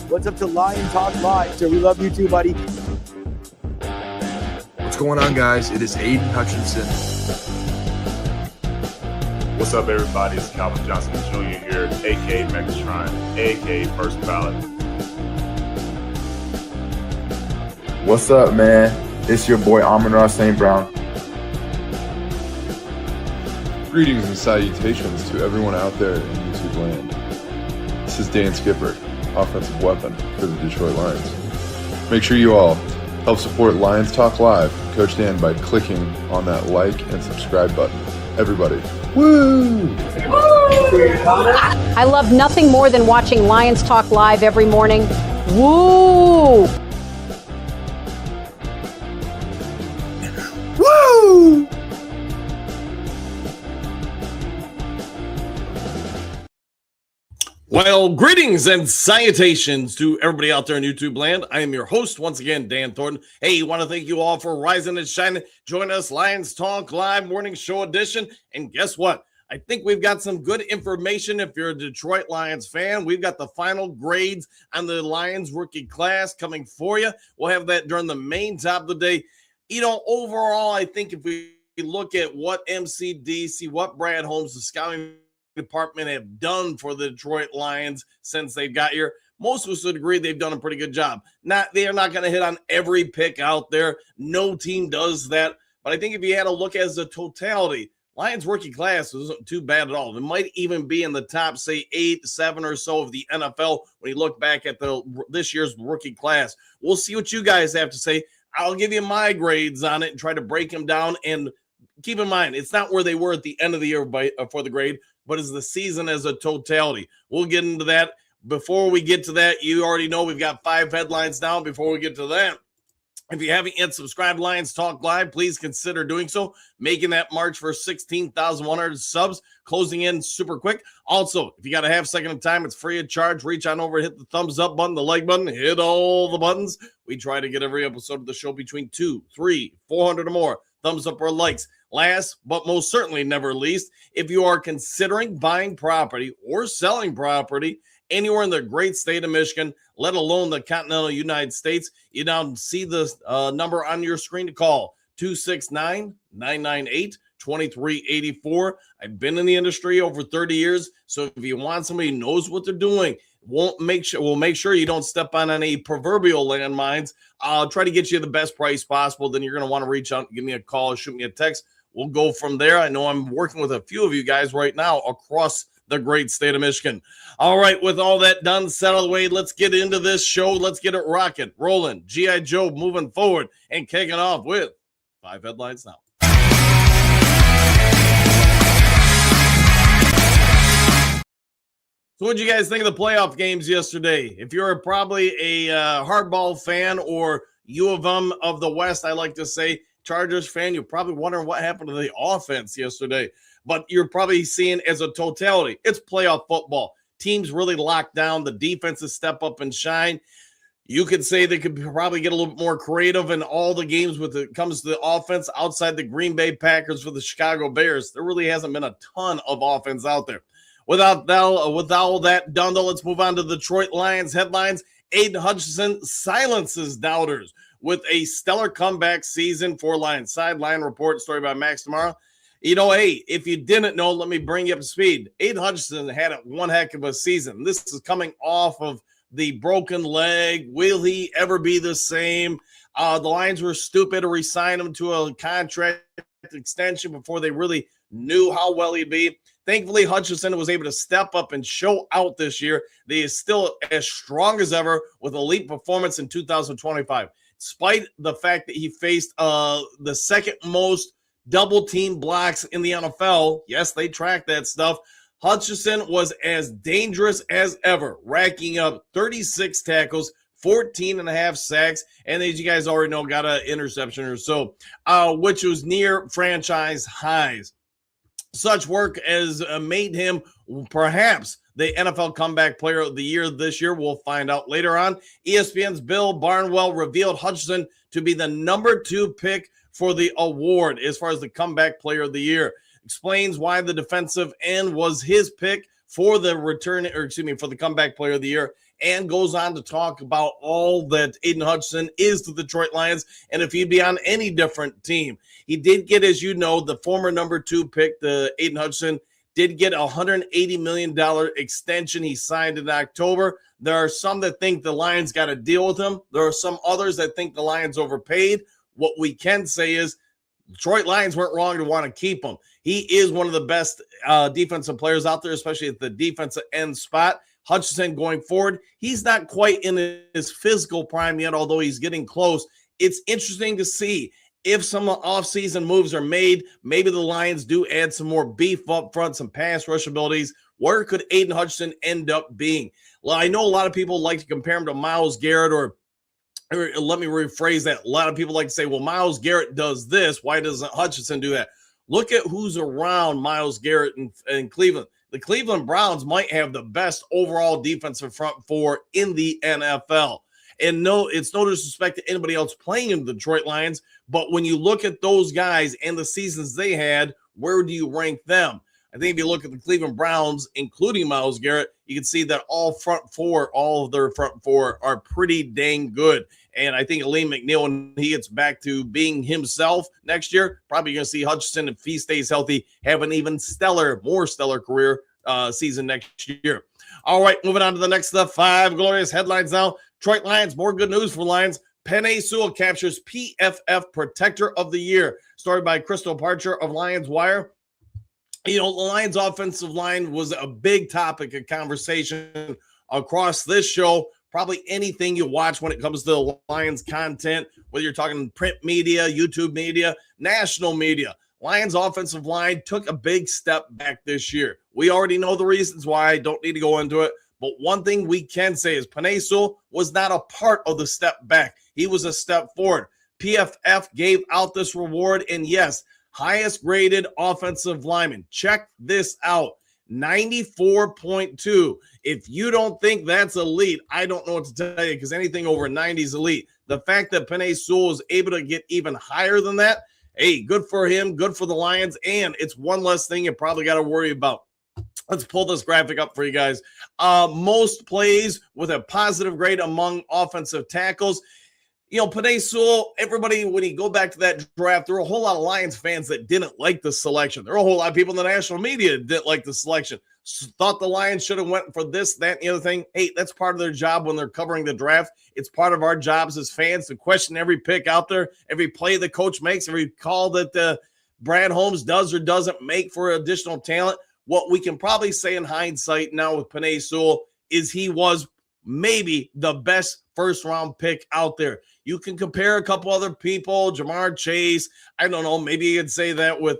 What's up to Lion Talk Live? So we love you too, buddy. What's going on, guys? It is Aiden Hutchinson. What's up, everybody? It's Calvin Johnson Jr. here, a.k.a. Megatron, a.k.a. First Ballot. What's up, man? It's your boy Amon-Ra St. Brown. Greetings and salutations to everyone out there in YouTube land. This is Dan Skipper, offensive weapon for the Detroit Lions. Make sure you all help support Lions Talk Live, Coach Dan, by clicking on that like and subscribe button. Everybody, woo! I love nothing more than watching Lions Talk Live every morning. Woo! Woo! Well, greetings and salutations to everybody out there in YouTube land. I am your host, once again, Dan Thornton. Hey, want to thank you all for rising and shining. Join us, Lions Talk Live Morning Show Edition. And guess what? I think we've got some good information if you're a Detroit Lions fan. We've got the final grades on the Lions rookie class coming for you. We'll have that during the main top of the day. You know, overall, I think if we look at what MCDC, what Brad Holmes, the scouting department have done for the Detroit Lions since they've got here, most of us would agree they've done a pretty good job. They are not going to hit on every pick out there. No team does that. But I think if you had a look as a totality, Lions rookie class isn't too bad at all. It might even be in the top, say, 8, 7 or so of the NFL when you look back at this year's rookie class. We'll see what you guys have to say. I'll give you my grades on it and try to break them down. And keep in mind, it's not where they were at the end of the year for the grade, but it's the season as a totality. We'll get into that. Before we get to that, you already know we've got 5 headlines now. Before we get to that, if you haven't yet subscribed to Lions Talk Live, please consider doing so. Making that march for 16,100 subs, closing in super quick. Also, if you got a half second of time, it's free of charge. Reach on over, hit the thumbs up button, the like button, hit all the buttons. We try to get every episode of the show between 200, 300, 400 or more thumbs up or likes. Last, but most certainly never least, if you are considering buying property or selling property anywhere in the great state of Michigan, let alone the continental United States, you now see the number on your screen to call, 269-998-2384. I've been in the industry over 30 years, so if you want somebody who knows what they're doing, we'll make sure you don't step on any proverbial landmines. I'll try to get you the best price possible. Then you're going to want to reach out and give me a call, shoot me a text. We'll go from there. I know I'm working with a few of you guys right now across the great state of Michigan. All right, with all that done, set out of the way, let's get into this show. Let's get it rocking, rolling. G.I. Joe moving forward and kicking off with 5 headlines now. So what did you guys think of the playoff games yesterday? If you're probably a hardball fan or U of M of the West, I like to say, Chargers fan, you're probably wondering what happened to the offense yesterday. But you're probably seeing as a totality, it's playoff football. Teams really locked down. The defenses step up and shine. You could say they could probably get a little bit more creative in all the games when it comes to the offense outside the Green Bay Packers for the Chicago Bears. There really hasn't been a ton of offense out there. With all that done, though, let's move on to the Detroit Lions headlines. Aiden Hutchinson silences doubters with a stellar comeback season for Lions. Sideline report, story by Max tomorrow. You know, hey, if you didn't know, let me bring you up to speed. Aiden Hutchinson had one heck of a season. This is coming off of the broken leg. Will he ever be the same? The Lions were stupid to re-sign him to a contract extension before they really knew how well he'd be. Thankfully, Hutchinson was able to step up and show out this year that he is still as strong as ever with elite performance in 2025. Despite the fact that he faced the second most double team blocks in the NFL. Yes, they track that stuff. Hutchinson was as dangerous as ever, racking up 36 tackles, 14 and a half sacks, and as you guys already know, got an interception or so, which was near franchise highs. Such work has made him perhaps the NFL Comeback Player of the Year this year. We'll find out later on. ESPN's Bill Barnwell revealed Hutchinson to be the number 2 pick for the award as far as the Comeback Player of the Year. Explains why the defensive end was his pick for the for the comeback player of the year, and goes on to talk about all that Aiden Hutchinson is to the Detroit Lions and if he'd be on any different team. He did get, as you know, the former number 2 pick, the Aiden Hutchinson, did get a $180 million extension he signed in October. There are some that think the Lions got to deal with him. There are some others that think the Lions overpaid. What we can say is Detroit Lions weren't wrong to want to keep him. He is one of the best defensive players out there, especially at the defensive end spot. Hutchinson going forward, he's not quite in his physical prime yet, although he's getting close. It's interesting to see if some offseason moves are made. Maybe the Lions do add some more beef up front, some pass rush abilities. Where could Aiden Hutchinson end up being? Well, I know a lot of people like to compare him to Myles Garrett, or let me rephrase that. A lot of people like to say, well, Myles Garrett does this. Why doesn't Hutchinson do that? Look at who's around Myles Garrett in Cleveland. The Cleveland Browns might have the best overall defensive front four in the NFL. And no, it's no disrespect to anybody else playing in the Detroit Lions, but when you look at those guys and the seasons they had, where do you rank them? I think if you look at the Cleveland Browns, including Myles Garrett, you can see that all of their front four are pretty dang good. And I think Aleem McNeil, when he gets back to being himself next year, probably going to see Hutchinson, if he stays healthy, have an even more stellar career season next year. All right, moving on to the next 5 glorious headlines now. Detroit Lions, more good news for Lions. Penei Sewell captures PFF Protector of the Year. Story by Crystal Parcher of Lions Wire. You know, the Lions offensive line was a big topic of conversation across this show. Probably anything you watch when it comes to the Lions content, whether you're talking print media, YouTube media, national media. Lions offensive line took a big step back this year. We already know the reasons why. I don't need to go into it. But one thing we can say is Penei Sewell was not a part of the step back. He was a step forward. PFF gave out this reward, and yes, highest graded offensive lineman. Check this out, 94.2. If you don't think that's elite, I don't know what to tell you, because anything over 90 is elite. The fact that Penei Sewell is able to get even higher than that, hey, good for him, good for the Lions, and it's one less thing you probably got to worry about. Let's pull this graphic up for you guys. Most plays with a positive grade among offensive tackles. You know, Penei Sewell, everybody, when you go back to that draft, there were a whole lot of Lions fans that didn't like the selection. There were a whole lot of people in the national media that didn't like the selection. Thought the Lions should have went for this, that, and the other thing. Hey, that's part of their job when they're covering the draft. It's part of our jobs as fans to question every pick out there, every play the coach makes, every call that Brad Holmes does or doesn't make for additional talent. What we can probably say in hindsight now with Penei Sewell is he was maybe the best first-round pick out there. You can compare a couple other people, Jamar Chase. I don't know. Maybe you could say that with,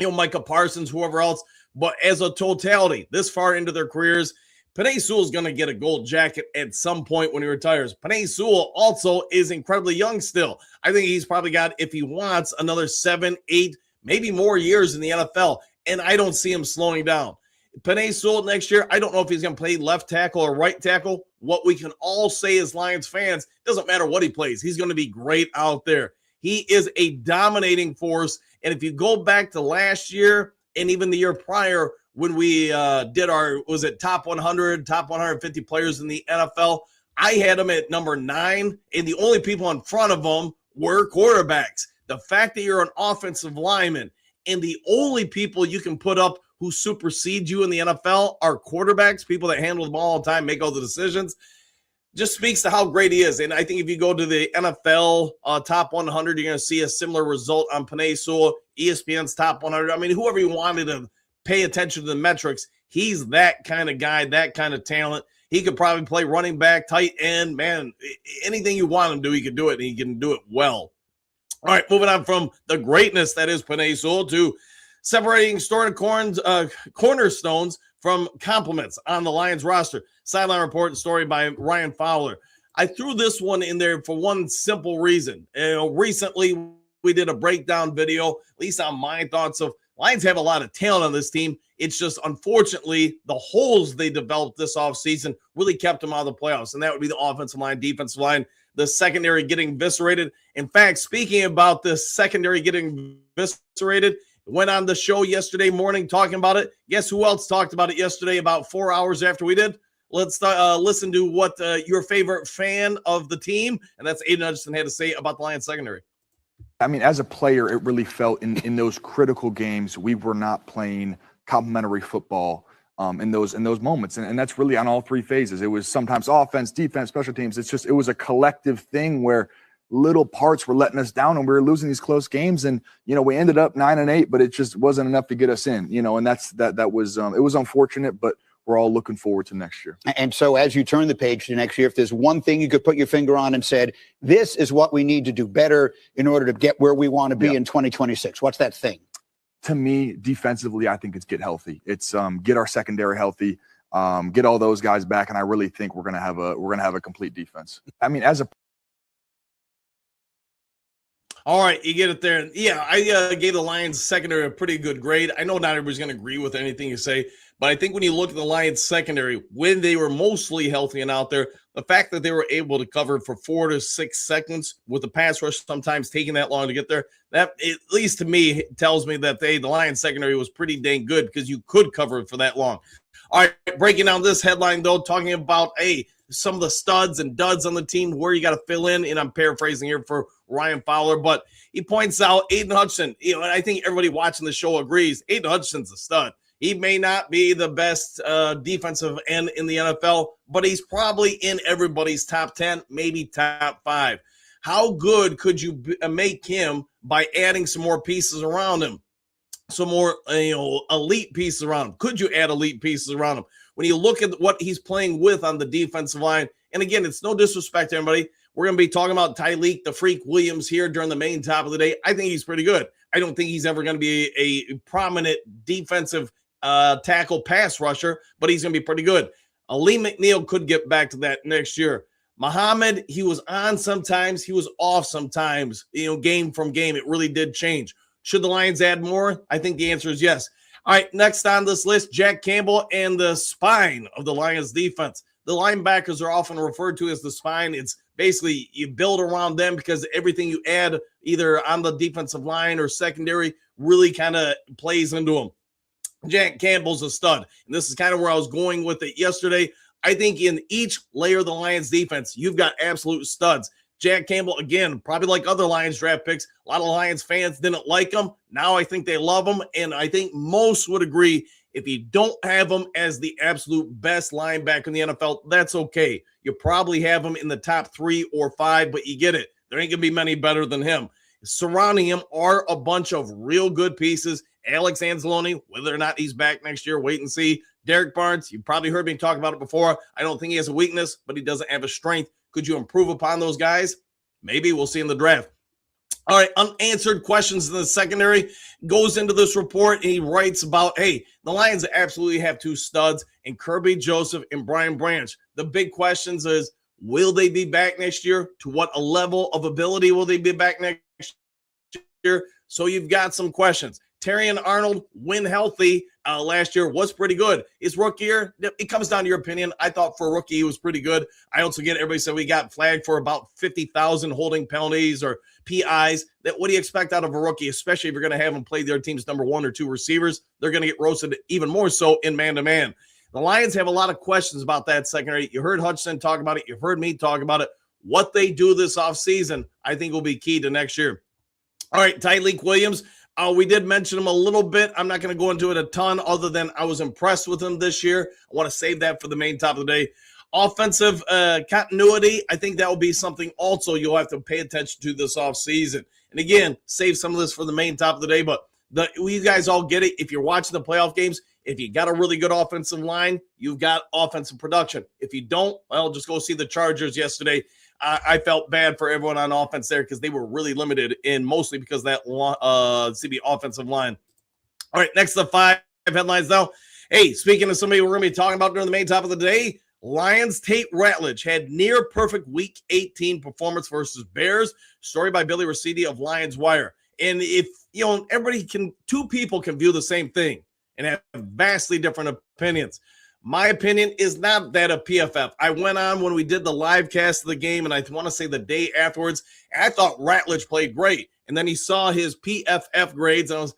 Micah Parsons, whoever else. But as a totality, this far into their careers, Penei Sewell is going to get a gold jacket at some point when he retires. Penei Sewell also is incredibly young still. I think he's probably got, if he wants, another 7, 8, maybe more years in the NFL. And I don't see him slowing down. Penei Sewell next year, I don't know if he's going to play left tackle or right tackle. What we can all say as Lions fans, doesn't matter what he plays. He's going to be great out there. He is a dominating force. And if you go back to last year and even the year prior when we did our, was it top 100, top 150 players in the NFL, I had him at number 9, and the only people in front of him were quarterbacks. The fact that you're an offensive lineman and the only people you can put up who supersede you in the NFL are quarterbacks, people that handle the ball all the time, make all the decisions, just speaks to how great he is. And I think if you go to the NFL top 100, you're going to see a similar result on Penei Sewell, ESPN's top 100. I mean, whoever you wanted to pay attention to the metrics, he's that kind of guy, that kind of talent. He could probably play running back, tight end, man, anything you want him to do, he can do it, and he can do it well. All right, moving on from the greatness that is Penei Sewell to separating cornerstones from compliments on the Lions roster. Sideline report story by Ryan Fowler. I threw this one in there for one simple reason. Recently we did a breakdown video, at least on my thoughts of Lions have a lot of talent on this team. It's just, unfortunately, the holes they developed this offseason really kept them out of the playoffs, and that would be the offensive line, defensive line, the secondary getting eviscerated. In fact, speaking about the secondary getting eviscerated, Went on the show yesterday morning talking about it. Guess who else talked about it yesterday about 4 hours after we did? Let's listen to what your favorite fan of the team, and that's Aiden Hutchinson, had to say about the Lions secondary. I mean, as a player, it really felt in those critical games, we were not playing complementary football in those moments. And that's really on all three phases. It was sometimes offense, defense, special teams. It was a collective thing where little parts were letting us down and we were losing these close games. And, we ended up 9-8, but it just wasn't enough to get us in, and that was it was unfortunate, but we're all looking forward to next year. And so as you turn the page to next year, if there's one thing you could put your finger on and said, this is what we need to do better in order to get where we want to be in 2026, what's that thing? To me, defensively, I think it's get healthy. It's get our secondary healthy, get all those guys back, and I really think we're gonna have a complete defense. I mean, All right, you get it there. Yeah, I gave the Lions secondary a pretty good grade. I know not everybody's going to agree with anything you say, but I think when you look at the Lions secondary, when they were mostly healthy and out there, the fact that they were able to cover for 4 to 6 seconds with the pass rush sometimes taking that long to get there, that, at least to me, tells me that the Lions secondary was pretty dang good because you could cover it for that long. All right, breaking down this headline, though, talking about, some of the studs and duds on the team, where you got to fill in, and I'm paraphrasing here for Ryan Fowler, but he points out Aiden Hutchinson, and I think everybody watching the show agrees, Aiden Hutchinson's a stud. He may not be the best defensive end in the NFL, but he's probably in everybody's top 10, maybe top 5. How good could you make him by adding some more pieces around him? Some more, elite pieces around him. Could you add elite pieces around him? When you look at what he's playing with on the defensive line, and again, it's no disrespect to anybody. We're going to be talking about Tyleek, the Freak Williams here during the main top of the day. I think he's pretty good. I don't think he's ever going to be a prominent defensive tackle pass rusher, but he's going to be pretty good. Ali McNeil could get back to that next year. Muhammad, he was on sometimes, he was off sometimes, game from game. It really did change. Should the Lions add more? I think the answer is yes. All right, next on this list, Jack Campbell and the spine of the Lions defense. The linebackers are often referred to as the spine. It's basically you build around them because everything you add either on the defensive line or secondary really kind of plays into them. Jack Campbell's a stud, and this is kind of where I was going with it yesterday. I think in each layer of the Lions defense, you've got absolute studs. Jack Campbell, again, probably like other Lions draft picks, a lot of Lions fans didn't like him. Now I think they love him, and I think most would agree if you don't have him as the absolute best linebacker in the NFL, that's okay. You probably have him in the top 3 or 5, but you get it. There ain't going to be many better than him. Surrounding him are a bunch of real good pieces. Alex Anzalone, whether or not he's back next year, wait and see. Derek Barnes, you probably heard me talk about it before. I don't think he has a weakness, but he doesn't have a strength. Could you improve upon those guys? Maybe. We'll see in the draft. All right, unanswered questions in the secondary goes into this report, and he writes about, the Lions absolutely have 2 studs, and Kirby Joseph and Brian Branch. The big questions is, will they be back next year? To what a level of ability will they be back next year? So you've got some questions. Terrion Arnold, when healthy, last year was pretty good. His rookie year, it comes down to your opinion. I thought for a rookie, he was pretty good. I also get everybody said we got flagged for about 50,000 holding penalties or PIs. What do you expect out of a rookie, especially if you're going to have him play their team's number 1 or 2 receivers? They're going to get roasted even more so in man-to-man. The Lions have a lot of questions about that secondary. You heard Hutchinson talk about it. You've heard me talk about it. What they do this offseason, I think, will be key to next year. All right, Tyleek Williams. We did mention him a little bit. I'm not going to go into it a ton other than I was impressed with him this year. I want to save that for the main top of the day. Offensive continuity, I think that will be something also you'll have to pay attention to this offseason. And again, save some of this for the main top of the day, but you guys all get it. If you're watching the playoff games, if you got a really good offensive line, you've got offensive production. If you don't, well, just go see the Chargers yesterday. I felt bad for everyone on offense there because they were really limited, and mostly because of that CB offensive line. All right, next to the 5 headlines now. Hey, speaking of somebody we're going to be talking about during the main top of the day, Lions Tate Ratledge had near perfect Week 18 performance versus Bears. Story by Billy Rossetti of Lions Wire. And if, everybody 2 people can view the same thing and have vastly different opinions. My opinion is not that of PFF. I went on when we did the live cast of the game, and I want to say the day afterwards, and I thought Ratledge played great. And then he saw his PFF grades, and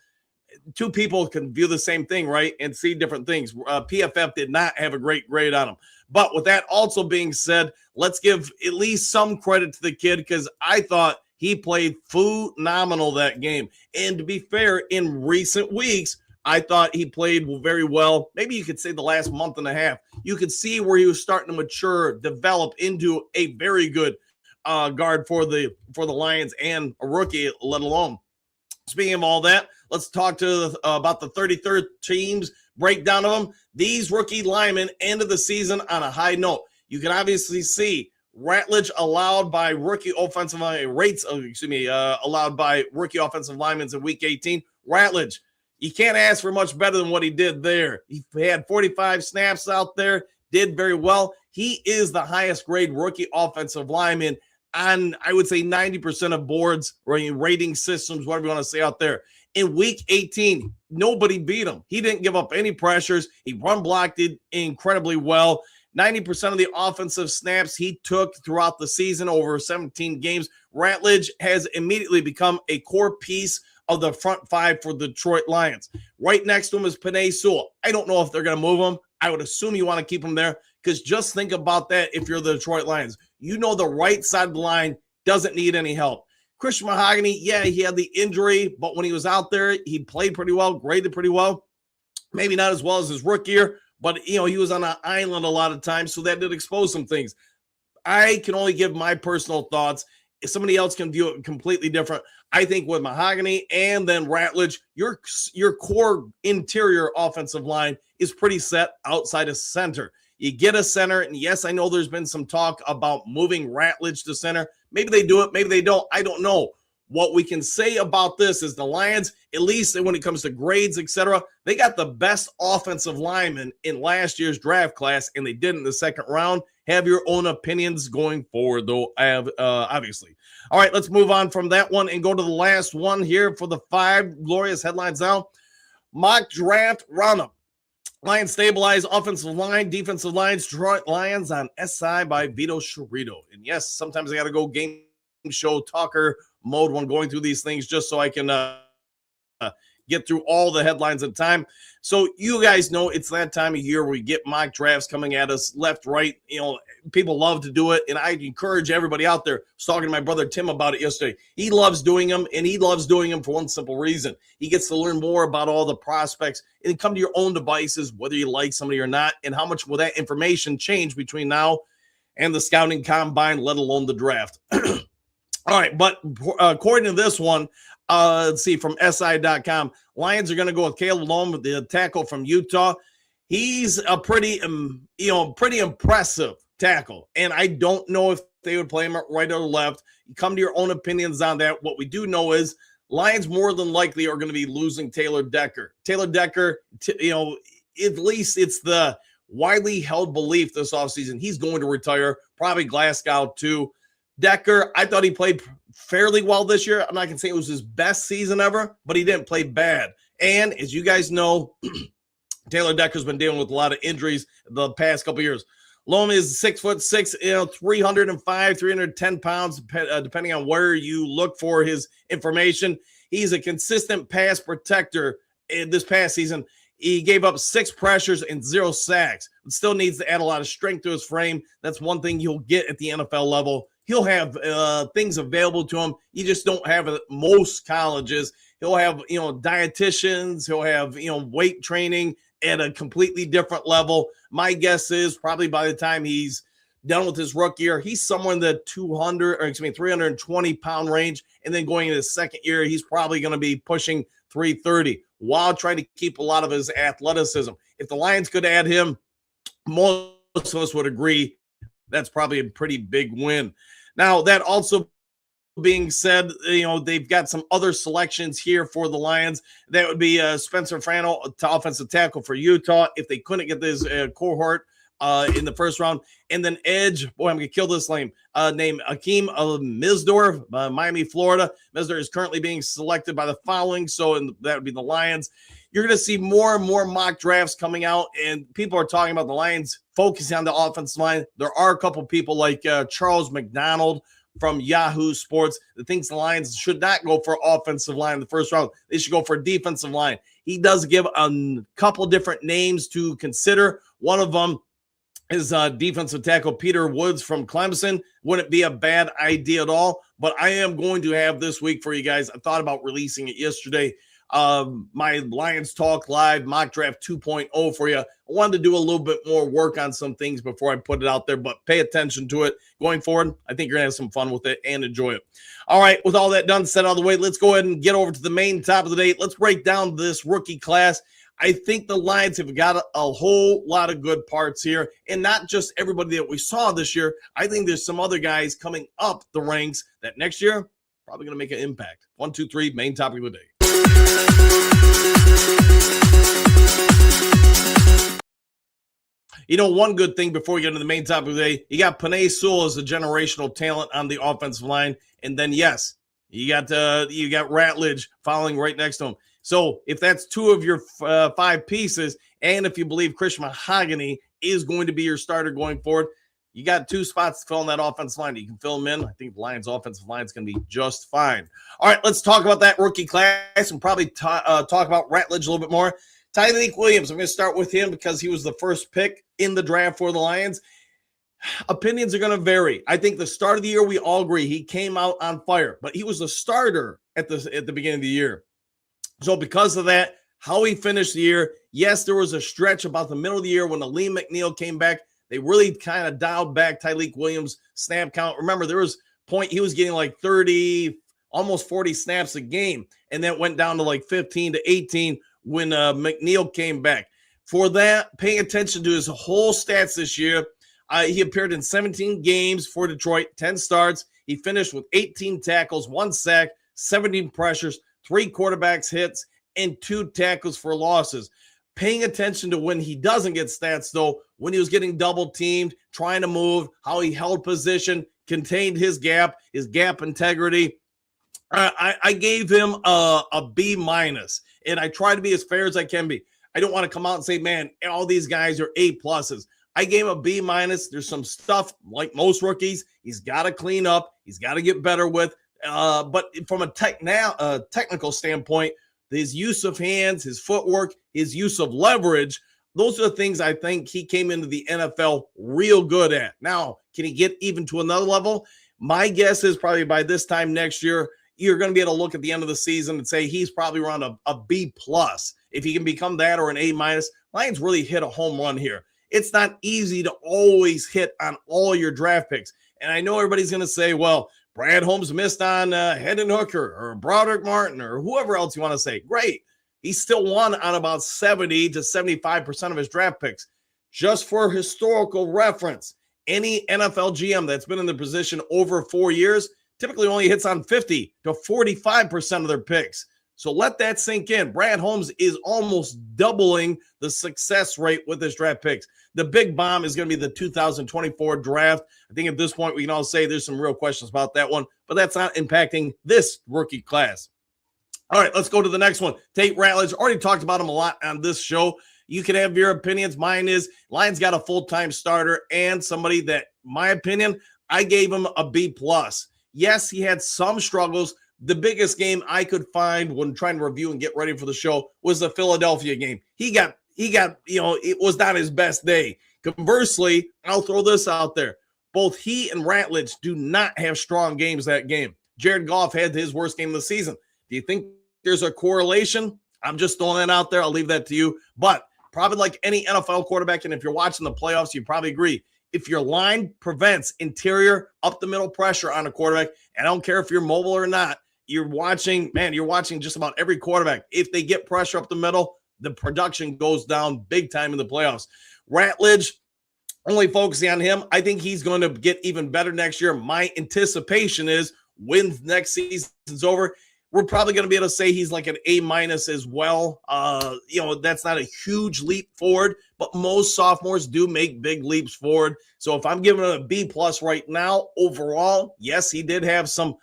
two people can view the same thing, right, and see different things. PFF did not have a great grade on him. But with that also being said, let's give at least some credit to the kid because I thought he played phenomenal that game. And to be fair, in recent weeks, I thought he played very well. Maybe you could say the last month and a half. You could see where he was starting to mature, develop into a very good guard for the Lions and a rookie, let alone. Speaking of all that, let's talk about the 33rd team's breakdown of them. These rookie linemen ended the season on a high note. You can obviously see Ratledge allowed by rookie offensive line allowed by rookie offensive linemen in week 18. Ratledge, you can't ask for much better than what he did there. He had 45 snaps out there, did very well. He is the highest grade rookie offensive lineman on, I would say, 90% of boards or rating systems, whatever you want to say out there. In week 18, nobody beat him. He didn't give up any pressures. He run blocked it incredibly well. 90% of the offensive snaps he took throughout the season over 17 games. Ratledge has immediately become a core piece of the front five for the Detroit Lions. Right next to him is Penei Sewell. I don't know if they're going to move him. I would assume you want to keep him there because just think about that if you're the Detroit Lions. You know the right side of the line doesn't need any help. Christian Mahogany, yeah, he had the injury, but when he was out there, he played pretty well, graded pretty well. Maybe not as well as his rookie year, but, he was on an island a lot of times, so that did expose some things. I can only give my personal thoughts. If somebody else can view it completely different, I think with Mahogany and then Ratledge, your core interior offensive line is pretty set outside of center. You get a center, and yes, I know there's been some talk about moving Ratledge to center. Maybe they do it, maybe they don't. I don't know. What we can say about this is the Lions, at least when it comes to grades, etc., they got the best offensive lineman in last year's draft class, and they did in the second round. Have your own opinions going forward, though, obviously. All right, let's move on from that one and go to the last one here for the 5 glorious headlines now. Mock draft roundup. Lions stabilize offensive line, defensive lines, Detroit Lions on SI by Vito Chirito. And yes, sometimes I got to go game show talker mode when going through these things just so I can get through all the headlines at a time. So you guys know it's that time of year where we get mock drafts coming at us left, right. People love to do it, and I encourage everybody out there. I was talking to my brother Tim about it yesterday. He loves doing them, and he loves doing them for one simple reason. He gets to learn more about all the prospects and come to your own devices, whether you like somebody or not, and how much will that information change between now and the scouting combine, let alone the draft. All right, but according to this one, let's see, from SI.com, Lions are going to go with Caleb Lome, the tackle from Utah. He's a pretty impressive tackle, and I don't know if they would play him right or left. You come to your own opinions on that. What we do know is Lions more than likely are going to be losing Taylor Decker. Taylor Decker, at least it's the widely held belief this offseason he's going to retire, probably Glasgow too. Decker, I thought he played fairly well this year. I'm not going to say it was his best season ever, but he didn't play bad. And as you guys know, Taylor Decker's been dealing with a lot of injuries the past couple years. Lome is 6'6", 305, 310 pounds, depending on where you look for his information. He's a consistent pass protector. This past season, he gave up 6 pressures and 0 sacks. But still needs to add a lot of strength to his frame. That's one thing you'll get at the NFL level. He'll have things available to him. You just don't have it at most colleges. He'll have, dietitians. He'll have, weight training at a completely different level. My guess is probably by the time he's done with his rookie year, he's somewhere in the 320-pound range. And then going into his second year, he's probably going to be pushing 330 while trying to keep a lot of his athleticism. If the Lions could add him, most of us would agree that's probably a pretty big win. Now, that also being said, they've got some other selections here for the Lions. That would be Spencer Frano, offensive tackle for Utah, if they couldn't get this cohort in the first round. And then edge, boy, I'm going to kill this name, named Akeem Mizdor, Miami, Florida. Mizdor is currently being selected by the following, so that would be the Lions. You're going to see more and more mock drafts coming out, and people are talking about the Lions focusing on the offensive line. There are a couple people like Charles McDonald, from Yahoo Sports that thinks the Lions should not go for offensive line in the first round. They should go for defensive line. He does give a couple different names to consider. One of them is defensive tackle Peter Woods from Clemson. Wouldn't be a bad idea at all, but I am going to have this week for you guys. I thought about releasing it yesterday. My Lions Talk Live mock draft 2.0 for you. I wanted to do a little bit more work on some things before I put it out there, but pay attention to it going forward. I think you're going to have some fun with it and enjoy it. All right, with all that done, set out of the way, let's go ahead and get over to the main top of the day. Let's break down this rookie class. I think the Lions have got a whole lot of good parts here, and not just everybody that we saw this year. I think there's some other guys coming up the ranks that next year probably going to make an impact. 1, 2, 3, main topic of the day. You know, one good thing before we get into the main topic of the day, you got Penei Sewell as a generational talent on the offensive line, and then yes, you got Ratledge following right next to him. So if that's two of your 5 pieces, and if you believe Christian Mahogany is going to be your starter going forward, you got 2 spots to fill in that offensive line. You can fill them in. I think the Lions' offensive line is going to be just fine. All right, let's talk about that rookie class and probably talk about Ratledge a little bit more. Tyreek Williams, I'm going to start with him because he was the first pick in the draft for the Lions. Opinions are going to vary. I think the start of the year, we all agree he came out on fire, but he was a starter at the beginning of the year. So because of that, how he finished the year, yes, there was a stretch about the middle of the year when Aleem McNeil came back. They really kind of dialed back Tyreek Williams' snap count. Remember, there was a point he was getting like 30, almost 40 snaps a game, and that went down to like 15 to 18 when McNeil came back. For that, paying attention to his whole stats this year, he appeared in 17 games for Detroit, 10 starts. He finished with 18 tackles, 1 sack, 17 pressures, 3 quarterbacks hits, and 2 tackles for losses. Paying attention to when he doesn't get stats, though, when he was getting double teamed, trying to move, how he held position, contained his gap integrity. I gave him a B-, and I try to be as fair as I can be. I don't want to come out and say, man, all these guys are A+. I gave him a B-. There's some stuff, like most rookies, he's got to clean up. He's got to get better with. But from a technical standpoint, his use of hands, his footwork, his use of leverage, those are the things I think he came into the NFL real good at. Now, can he get even to another level? My guess is probably by this time next year, you're going to be able to look at the end of the season and say he's probably around a B+. If he can become that or an A-, Lions really hit a home run here. It's not easy to always hit on all your draft picks. And I know everybody's going to say, well, Brad Holmes missed on Aiden Hooker or Broderick Martin or whoever else you want to say. Great. He still won on about 70 to 75% of his draft picks. Just for historical reference, any NFL GM that's been in the position over 4 years typically only hits on 50 to 45% of their picks. So let that sink in. Brad Holmes is almost doubling the success rate with his draft picks. The big bomb is going to be the 2024 draft. I think at this point we can all say there's some real questions about that one, but that's not impacting this rookie class. All right, let's go to the next one. Tate Ratledge, already talked about him a lot on this show. You can have your opinions. Mine is Lions got a full-time starter and somebody that, my opinion, I gave him a B+. Yes, he had some struggles. The biggest game I could find when trying to review and get ready for the show was the Philadelphia game. He got, it was not his best day. Conversely, I'll throw this out there. Both he and Ratledge do not have strong games that game. Jared Goff had his worst game of the season. Do you think there's a correlation? I'm just throwing that out there. I'll leave that to you. But probably like any NFL quarterback, and if you're watching the playoffs, you probably agree. If your line prevents interior up the middle pressure on a quarterback, and I don't care if you're mobile or not, you're watching just about every quarterback. If they get pressure up the middle, the production goes down big time in the playoffs. Ratledge, only focusing on him, I think he's going to get even better next year. My anticipation is when next season's over, we're probably going to be able to say he's like an A- as well. That's not a huge leap forward, but most sophomores do make big leaps forward. So if I'm giving him a B+ right now, overall, yes, he did have some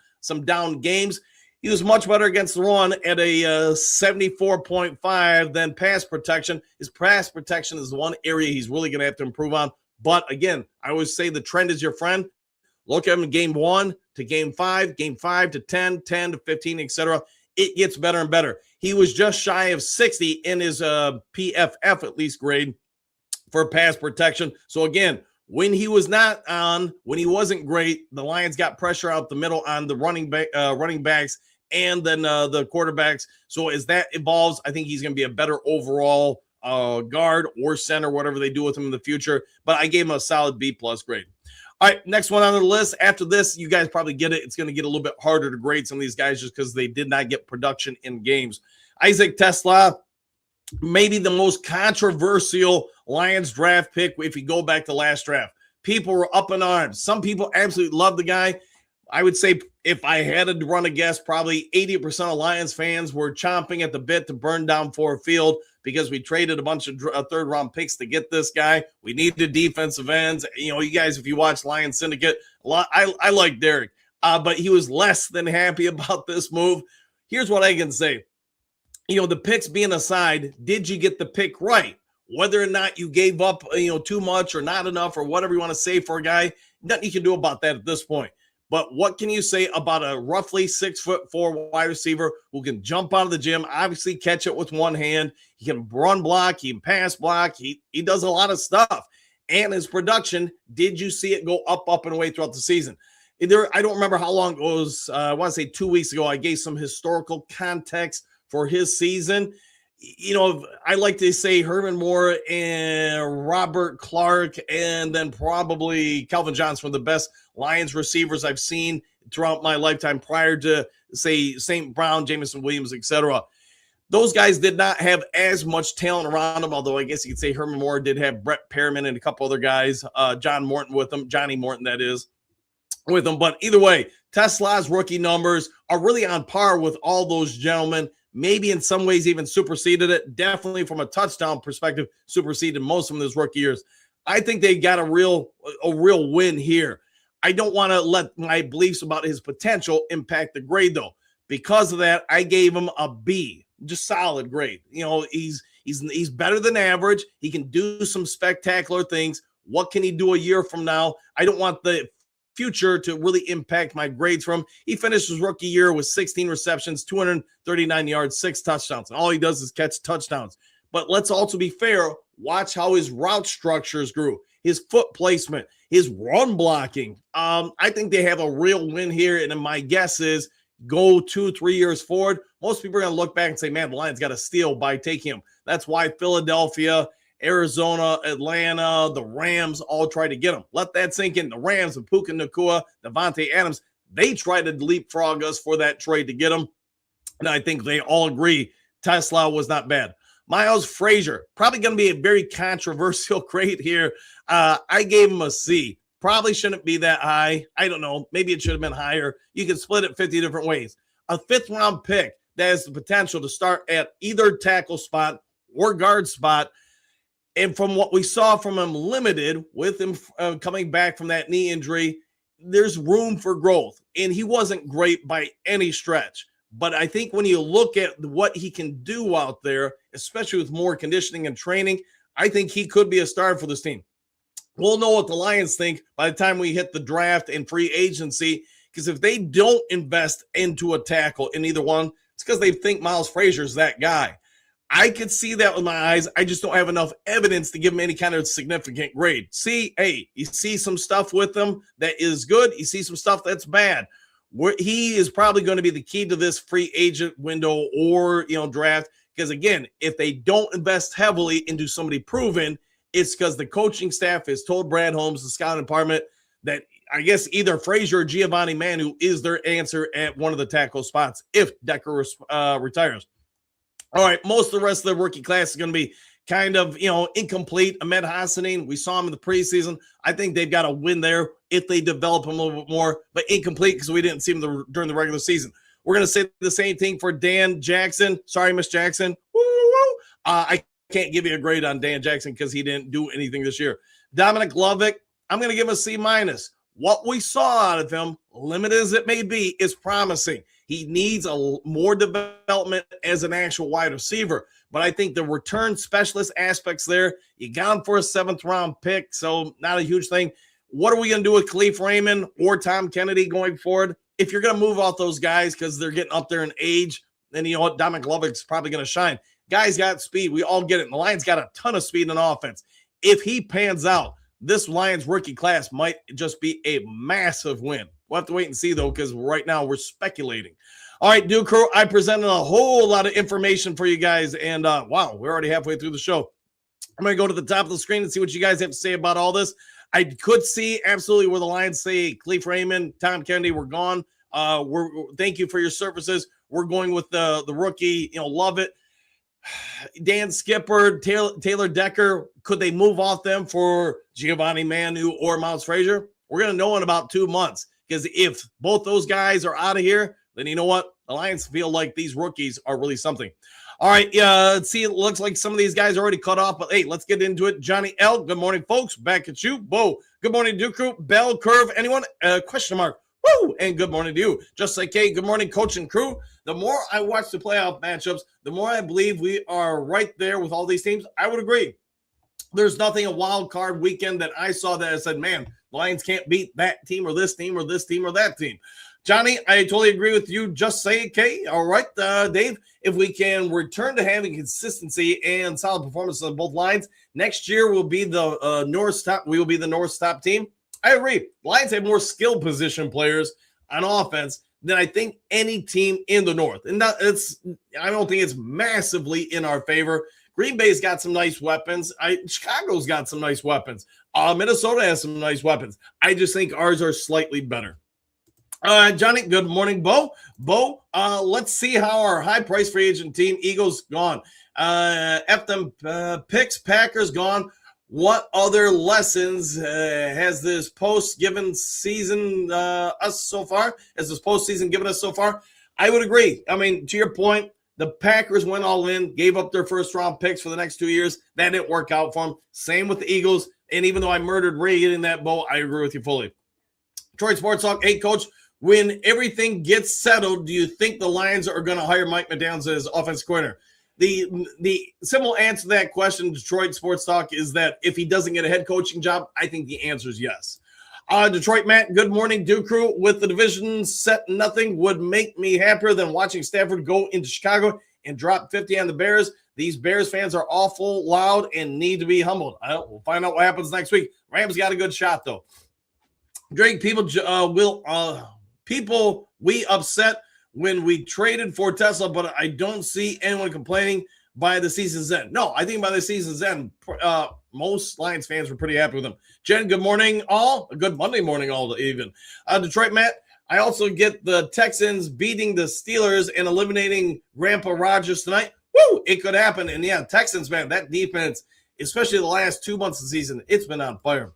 down games. He was much better against the run at a 74.5 than pass protection. His pass protection is the one area he's really going to have to improve on. But again, I always say the trend is your friend. Look at him in game 1 to game 5 to 10, 10 to 15, etc. It gets better and better. He was just shy of 60 in his PFF at least grade for pass protection. So again, when he was not on, when he wasn't great, the Lions got pressure out the middle on the running backs and then the quarterbacks. So as that evolves, I think he's going to be a better overall guard or center, whatever they do with him in the future. But I gave him a solid B+ grade. All right, next one on the list. After this, you guys probably get it. It's going to get a little bit harder to grade some of these guys just because they did not get production in games. Isaac Tesla, maybe the most controversial Lions draft pick if you go back to last draft. People were up in arms. Some people absolutely love the guy. I would say if I had to run a guess, probably 80% of Lions fans were chomping at the bit to burn down Ford Field because we traded a bunch of third-round picks to get this guy. We needed defensive ends. You know, you guys, if you watch Lions Syndicate, I like Derek, but he was less than happy about this move. Here's what I can say. You know, the picks being aside, did you get the pick right? Whether or not you gave up, too much or not enough or whatever you want to say for a guy, nothing you can do about that at this point. But what can you say about a roughly 6'4" wide receiver who can jump out of the gym, obviously catch it with one hand, he can run block, he can pass block, he does a lot of stuff. And his production, did you see it go up and away throughout the season? I don't remember how long it was. I want to say 2 weeks ago, I gave some historical context for his season. You know, I like to say Herman Moore and Robert Clark and then probably Calvin Johnson were the best Lions receivers I've seen throughout my lifetime prior to, say, St. Brown, Jameson Williams, etc. Those guys did not have as much talent around them, although I guess you could say Herman Moore did have Brett Perriman and a couple other guys, Johnny Morton, that is, with them. But either way, Tesla's rookie numbers are really on par with all those gentlemen. Maybe in some ways even superseded it. Definitely from a touchdown perspective, superseded most of them his rookie years. I think they got a real win here. I don't want to let my beliefs about his potential impact the grade, though. Because of that, I gave him a B, just solid grade. You know, he's better than average. He can do some spectacular things. What can he do a year from now? I don't want the future to really impact my grades from. He finished his rookie year with 16 receptions, 239 yards, 6 touchdowns. And all he does is catch touchdowns. But let's also be fair. Watch how his route structures grew, his foot placement, his run blocking. I think they have a real win here. And my guess is go 2-3 years forward. Most people are going to look back and say, man, the Lions got a steal by taking him. That's why Philadelphia, Arizona, Atlanta, the Rams all try to get him. Let that sink in. The Rams and Puka Nacua, Devontae Adams, they tried to leapfrog us for that trade to get him. And I think they all agree Tesla was not bad. Miles Frazier, probably going to be a very controversial grade here. I gave him a C. Probably shouldn't be that high. I don't know. Maybe it should have been higher. You can split it 50 different ways. A 5th-round pick that has the potential to start at either tackle spot or guard spot. And from what we saw from him limited, with him coming back from that knee injury, there's room for growth. And he wasn't great by any stretch. But I think when you look at what he can do out there, especially with more conditioning and training, I think he could be a star for this team. We'll know what the Lions think by the time we hit the draft and free agency, because if they don't invest into a tackle in either one, it's because they think Miles Frazier's that guy. I could see that with my eyes. I just don't have enough evidence to give him any kind of significant grade. You see some stuff with him that is good. You see some stuff that's bad. He is probably going to be the key to this free agent window or draft, because again, if they don't invest heavily into somebody proven, it's because the coaching staff has told Brad Holmes, the scouting department, that I guess either Frazier or Giovanni Manu is their answer at one of the tackle spots if Decker retires. All right, most of the rest of the rookie class is going to be kind of, incomplete. Ahmed Hassanin, we saw him in the preseason. I think they've got a win there if they develop him a little bit more, but incomplete because we didn't see him during the regular season. We're going to say the same thing for Dan Jackson. Sorry, Miss Jackson. Woo-woo-woo. I can't give you a grade on Dan Jackson because he didn't do anything this year. Dominic Lovick, I'm going to give him a C-. What we saw out of him, limited as it may be, is promising. He needs more development as an actual wide receiver. But I think the return specialist aspects there, you got him for a 7th-round pick, so not a huge thing. what are we going to do with Khalif Raymond or Tom Kennedy going forward? If you're going to move off those guys because they're getting up there in age, then you know what? Dominic Lovick's probably going to shine. Guys got speed. We all get it. And the Lions got a ton of speed in offense. If he pans out, this Lions rookie class might just be a massive win. We'll have to wait and see, though, because right now we're speculating. All right, Duke Crew, I presented a whole lot of information for you guys, and wow, we're already halfway through the show. I'm going to go to the top of the screen and see what you guys have to say about all this. I could see absolutely where the Lions say Khalif Raymond, Tom Kennedy, we're gone. Thank you for your services. We're going with the rookie, love it. Dan Skipper, Taylor Decker, could they move off them for Giovanni Manu or Miles Frazier? We're going to know in about 2 months, because if both those guys are out of here, then you know what? The Lions feel like these rookies are really something. All right, let's see. It looks like some of these guys are already cut off, but hey, let's get into it. Johnny L., good morning, folks. Back at you. Bo, good morning, Duke Crew. Bell Curve, anyone? Question mark. Woo! And good morning to you. Just like, hey, good morning, coach and crew. The more I watch the playoff matchups, the more I believe we are right there with all these teams. I would agree. There's nothing a wild card weekend that I saw that I said, man, Lions can't beat that team or this team or this team or that team. Johnny, I totally agree with you. Just say it, Kay. All right, Dave, if we can return to having consistency and solid performances on both lines, next year we'll be the North's top. We will be the North's top team. I agree. Lions have more skill position players on offense than I think any team in the North. And I don't think it's massively in our favor. Green Bay's got some nice weapons. Chicago's got some nice weapons. Minnesota has some nice weapons. I just think ours are slightly better. Johnny, good morning, Bo. Bo, let's see how our high-price free agent team, Eagles, gone. F them picks, Packers, gone. What other lessons has this postseason given us so far? Has this postseason given us so far? I would agree. I mean, to your point, the Packers went all in, gave up their first-round picks for the next 2 years. That didn't work out for them. Same with the Eagles. And even though I murdered Ray in that, Bo, I agree with you fully. Detroit Sports Talk, hey, Coach, when everything gets settled, do you think the Lions are going to hire Mike McDaniels as offensive coordinator? The simple answer to that question, Detroit Sports Talk, is that if he doesn't get a head coaching job, I think the answer is yes. Detroit Matt, good morning, Duke Crew. With the division set, nothing would make me happier than watching Stafford go into Chicago and drop 50 on the Bears. These Bears fans are awful loud and need to be humbled. We'll find out what happens next week. Rams got a good shot, though. Drake, people we upset when we traded for Tesla, but I don't see anyone complaining by the season's end. No, I think by the season's end, most Lions fans were pretty happy with them. Jen, good morning, all. A good Monday morning, all even. Detroit Matt, I also get the Texans beating the Steelers and eliminating Grandpa Rodgers tonight. Woo! It could happen. And yeah, Texans, man, that defense, especially the last 2 months of the season, it's been on fire.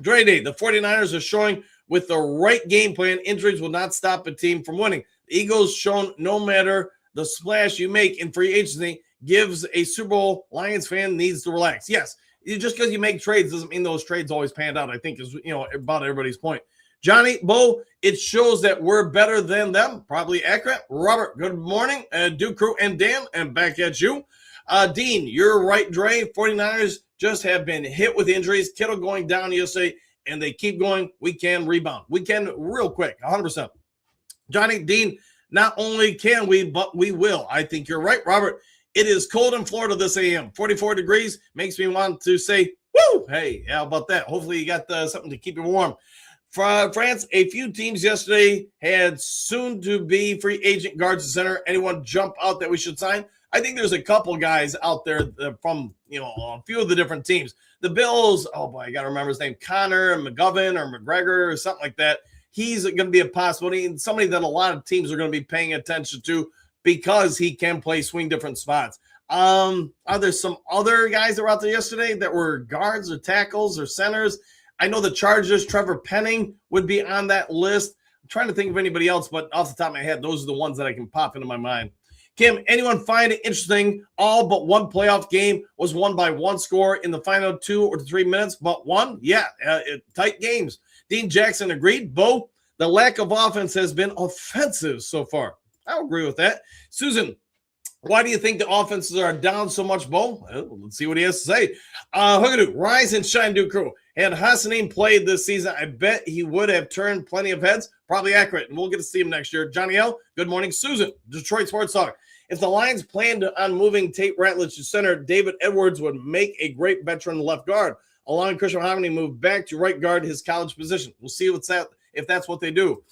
Dre Day, the 49ers are showing with the right game plan, injuries will not stop a team from winning. The Eagles shown no matter the splash you make in free agency gives a Super Bowl Lions fan needs to relax. Yes, just because you make trades doesn't mean those trades always panned out, I think is about everybody's point. Johnny, Bo, it shows that we're better than them. Probably accurate. Robert, good morning. Duke Crew and Dan, and back at you. Dean, you're right, Dre. 49ers just have been hit with injuries. Kittle going down yesterday, and they keep going. We can rebound. We can real quick, 100%. Johnny, Dean, not only can we, but we will. I think you're right, Robert. It is cold in Florida this AM. 44 degrees makes me want to say, woo! Hey, how about that? Hopefully you got something to keep you warm. France, a few teams yesterday had soon-to-be free agent guards and center. Anyone jump out that we should sign? I think there's a couple guys out there from, a few of the different teams. The Bills, oh boy, I got to remember his name, Connor McGovern or McGregor or something like that. He's going to be a possibility and somebody that a lot of teams are going to be paying attention to because he can play swing different spots. Are there some other guys that were out there yesterday that were guards or tackles or centers? I know the Chargers, Trevor Penning would be on that list. I'm trying to think of anybody else, but off the top of my head, those are the ones that I can pop into my mind. Kim, anyone find it interesting? All but one playoff game was won by one score in the final 2 or 3 minutes, but one? Yeah, tight games. Dean Jackson agreed. Bo, the lack of offense has been offensive so far. I agree with that. Susan, Why do you think the offenses are down so much, Bo? Well, let's see what he has to say. Hookadoo, rise and shine, Duke Crew. Had Hassanin played this season, I bet he would have turned plenty of heads. Probably accurate, and we'll get to see him next year. Johnny L., good morning. Susan, Detroit Sports Talk. If the Lions planned on moving Tate Ratledge to center, David Edwards would make a great veteran left guard. Allowing Christian Hominy move back to right guard, his college position. We'll see if that's what they do.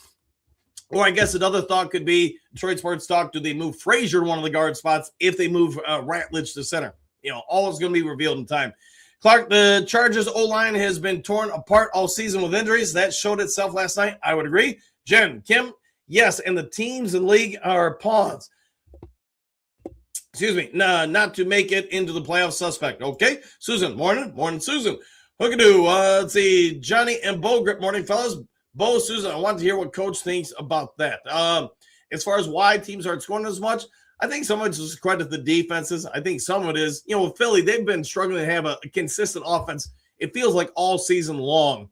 Or I guess another thought could be Detroit Sports Talk. Do they move Frazier to one of the guard spots if they move Ratledge to center? All is going to be revealed in time. Clark, the Chargers O-line has been torn apart all season with injuries. That showed itself last night. I would agree. Jen, Kim, yes, and the teams in the league are pawns. Excuse me, not to make it into the playoff suspect. Okay, Susan, morning, Susan. Hookadoo, let's see, Johnny and Bo, good morning, fellas. Bo, Susan, I want to hear what Coach thinks about that. As far as why teams aren't scoring as much, I think some of it's just credit the defenses. I think some of it is, with Philly, they've been struggling to have a consistent offense. It feels like all season long.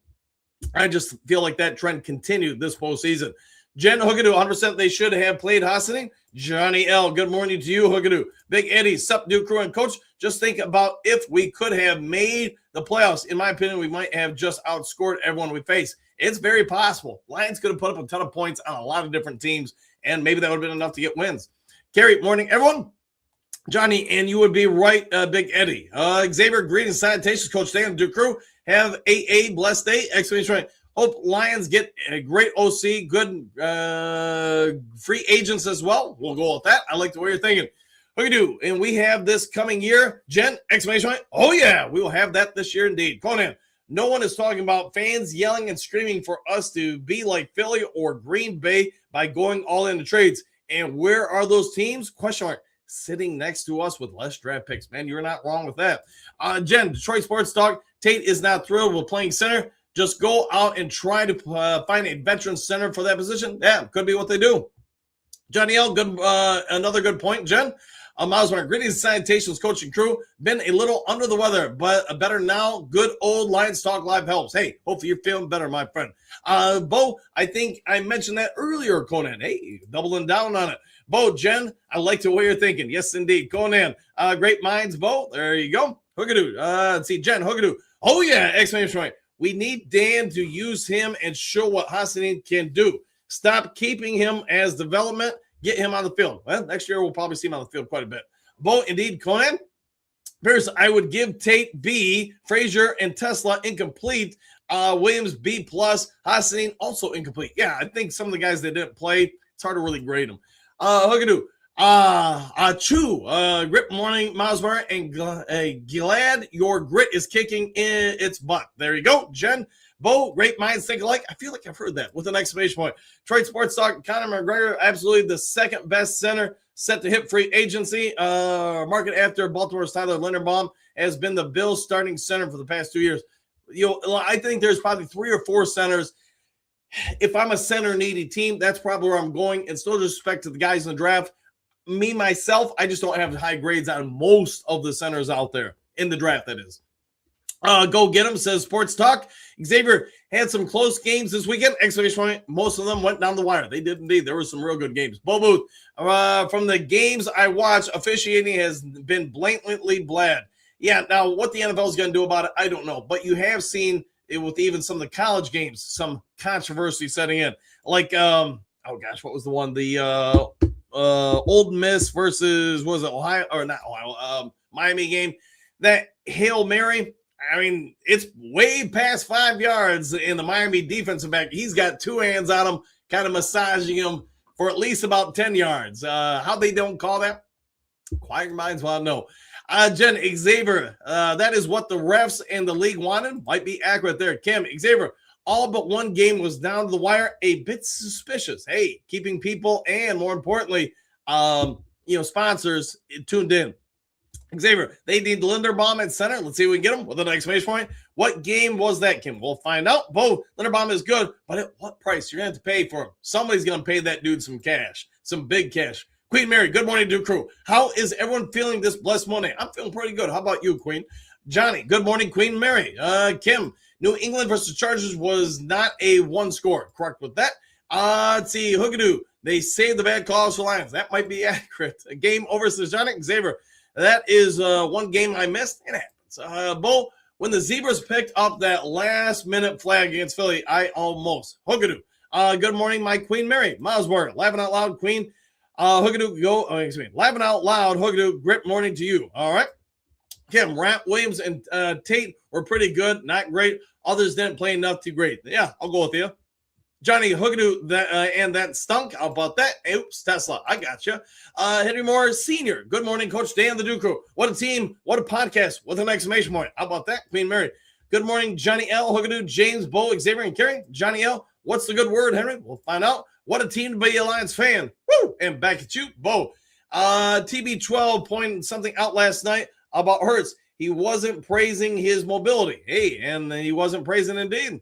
I just feel like that trend continued this postseason. Jen Hookadoo, 100% they should have played Hassanin. Johnny L., good morning to you, Hookadoo. Big Eddie, Sup, Duke Crew, and Coach, just think about if we could have made the playoffs. In my opinion, we might have just outscored everyone we face. It's very possible. Lions could have put up a ton of points on a lot of different teams, and maybe that would have been enough to get wins. Carrie, morning, everyone. Johnny, and you would be right, Big Eddie. Xavier, greetings, salutations, Coach Dan, Duke Crew. Have a blessed day. Excellent. Right. Hope Lions get a great OC, good free agents as well. We'll go with that. I like the way you're thinking. Hookadoo, and we have this coming year. Jen, exclamation point. Oh, yeah, we will have that this year indeed. Conan, no one is talking about fans yelling and screaming for us to be like Philly or Green Bay by going all into trades. And where are those teams? Question mark. Sitting next to us with less draft picks. Man, you're not wrong with that. Jen, Detroit Sports Talk. Tate is not thrilled with playing center. Just go out and try to find a veteran center for that position. Yeah, could be what they do. Johnny L., good, another good point, Jen. Miles Mark, greetings, salutations, Coach and crew. Been a little under the weather, but better now. Good old Lions Talk Live helps. Hey, hopefully you're feeling better, my friend. Bo, I think I mentioned that earlier, Conan. Hey, doubling down on it. Bo, Jen, I like the way you're thinking. Yes, indeed. Conan, great minds, Bo. There you go. Hookadoo. Let's see, Jen, Hookadoo. Oh, yeah, exclamation point. We need Dan to use him and show what Hassanin can do. Stop keeping him as development. Get him on the field. Well, next year we'll probably see him on the field quite a bit. Bo, indeed, Conan. Pierce, I would give Tate B, Frazier, and Tesla incomplete. Williams B+, Hassanin also incomplete. Yeah, I think some of the guys that didn't play, it's hard to really grade them. Hookadoo. Grip morning, Masbar, and glad your grit is kicking in its butt. There you go, Jen. Bo, great minds think alike. I feel like I've heard that with an exclamation point. Detroit Sports Talk, Conor McGregor, absolutely the second best center set to hit free agency. Market after Baltimore's Tyler Linderbaum has been the Bills starting center for the past 2 years. I think there's probably 3 or 4 centers. If I'm a center needy team, that's probably where I'm going. And still respect to the guys in the draft. Me, myself, I just don't have high grades on most of the centers out there in the draft, that is. Go get him, says Sports Talk. Xavier had some close games this weekend. Exclamation point. Most of them went down the wire. They did indeed. There were some real good games. Bo Booth, from the games I watched, officiating has been blatantly bad. Yeah, now what the NFL is going to do about it, I don't know. But you have seen it with even some of the college games, some controversy setting in. Like, what was the one? The Old Miss versus, what was it, Ohio? Or not Ohio, Miami game. That Hail Mary, I mean, it's way past 5 yards in the Miami defensive back. He's got 2 hands on him, kind of massaging him for at least about 10 yards. How they don't call that? Quiet minds want to know. Jen, Xavier, that is what the refs and the league wanted. Might be accurate there. Kim, Xavier, all but one game was down to the wire. A bit suspicious. Hey, keeping people and, more importantly, sponsors tuned in. Xavier, they need Linderbaum at center. Let's see if we can get him with an exclamation point. What game was that, Kim? We'll find out. Bo, Linderbaum is good, but at what price? You're going to have to pay for him. Somebody's going to pay that dude some cash, some big cash. Queen Mary, good morning, Duke Crew. How is everyone feeling this blessed Monday? I'm feeling pretty good. How about you, Queen? Johnny, good morning, Queen Mary. Kim, New England versus Chargers was not a one score. Correct with that. Let's see, Hookadoo. They saved the bad calls for Lions. That might be accurate. A game over Sejonic Xavier. That is one game I missed. It happens. Bo, when the Zebras picked up that last-minute flag against Philly, I almost. Hookadoo. Good morning, my Queen Mary. Milesburg. Laughing out loud, Queen. Hookadoo, laughing out loud, Hookadoo. Great morning to you. All right. Kim, Rat, Williams, and Tate were pretty good. Not great. Others didn't play enough to great. Yeah, I'll go with you. Johnny Hookadoo, and that stunk. How about that? Oops, Tesla. I got you. Henry Moore Sr. Good morning, Coach Dan, the Duke Crew. What a team. What a podcast with an exclamation point. How about that, Queen Mary? Good morning, Johnny L. Hookadoo, James, Bo, Xavier, and Kerry. Johnny L. What's the good word, Henry? We'll find out. What a team to be a Lions fan. Woo! And back at you, Bo. TB12 pointed something out last night about Hurts. He wasn't praising his mobility. Hey, and he wasn't praising indeed.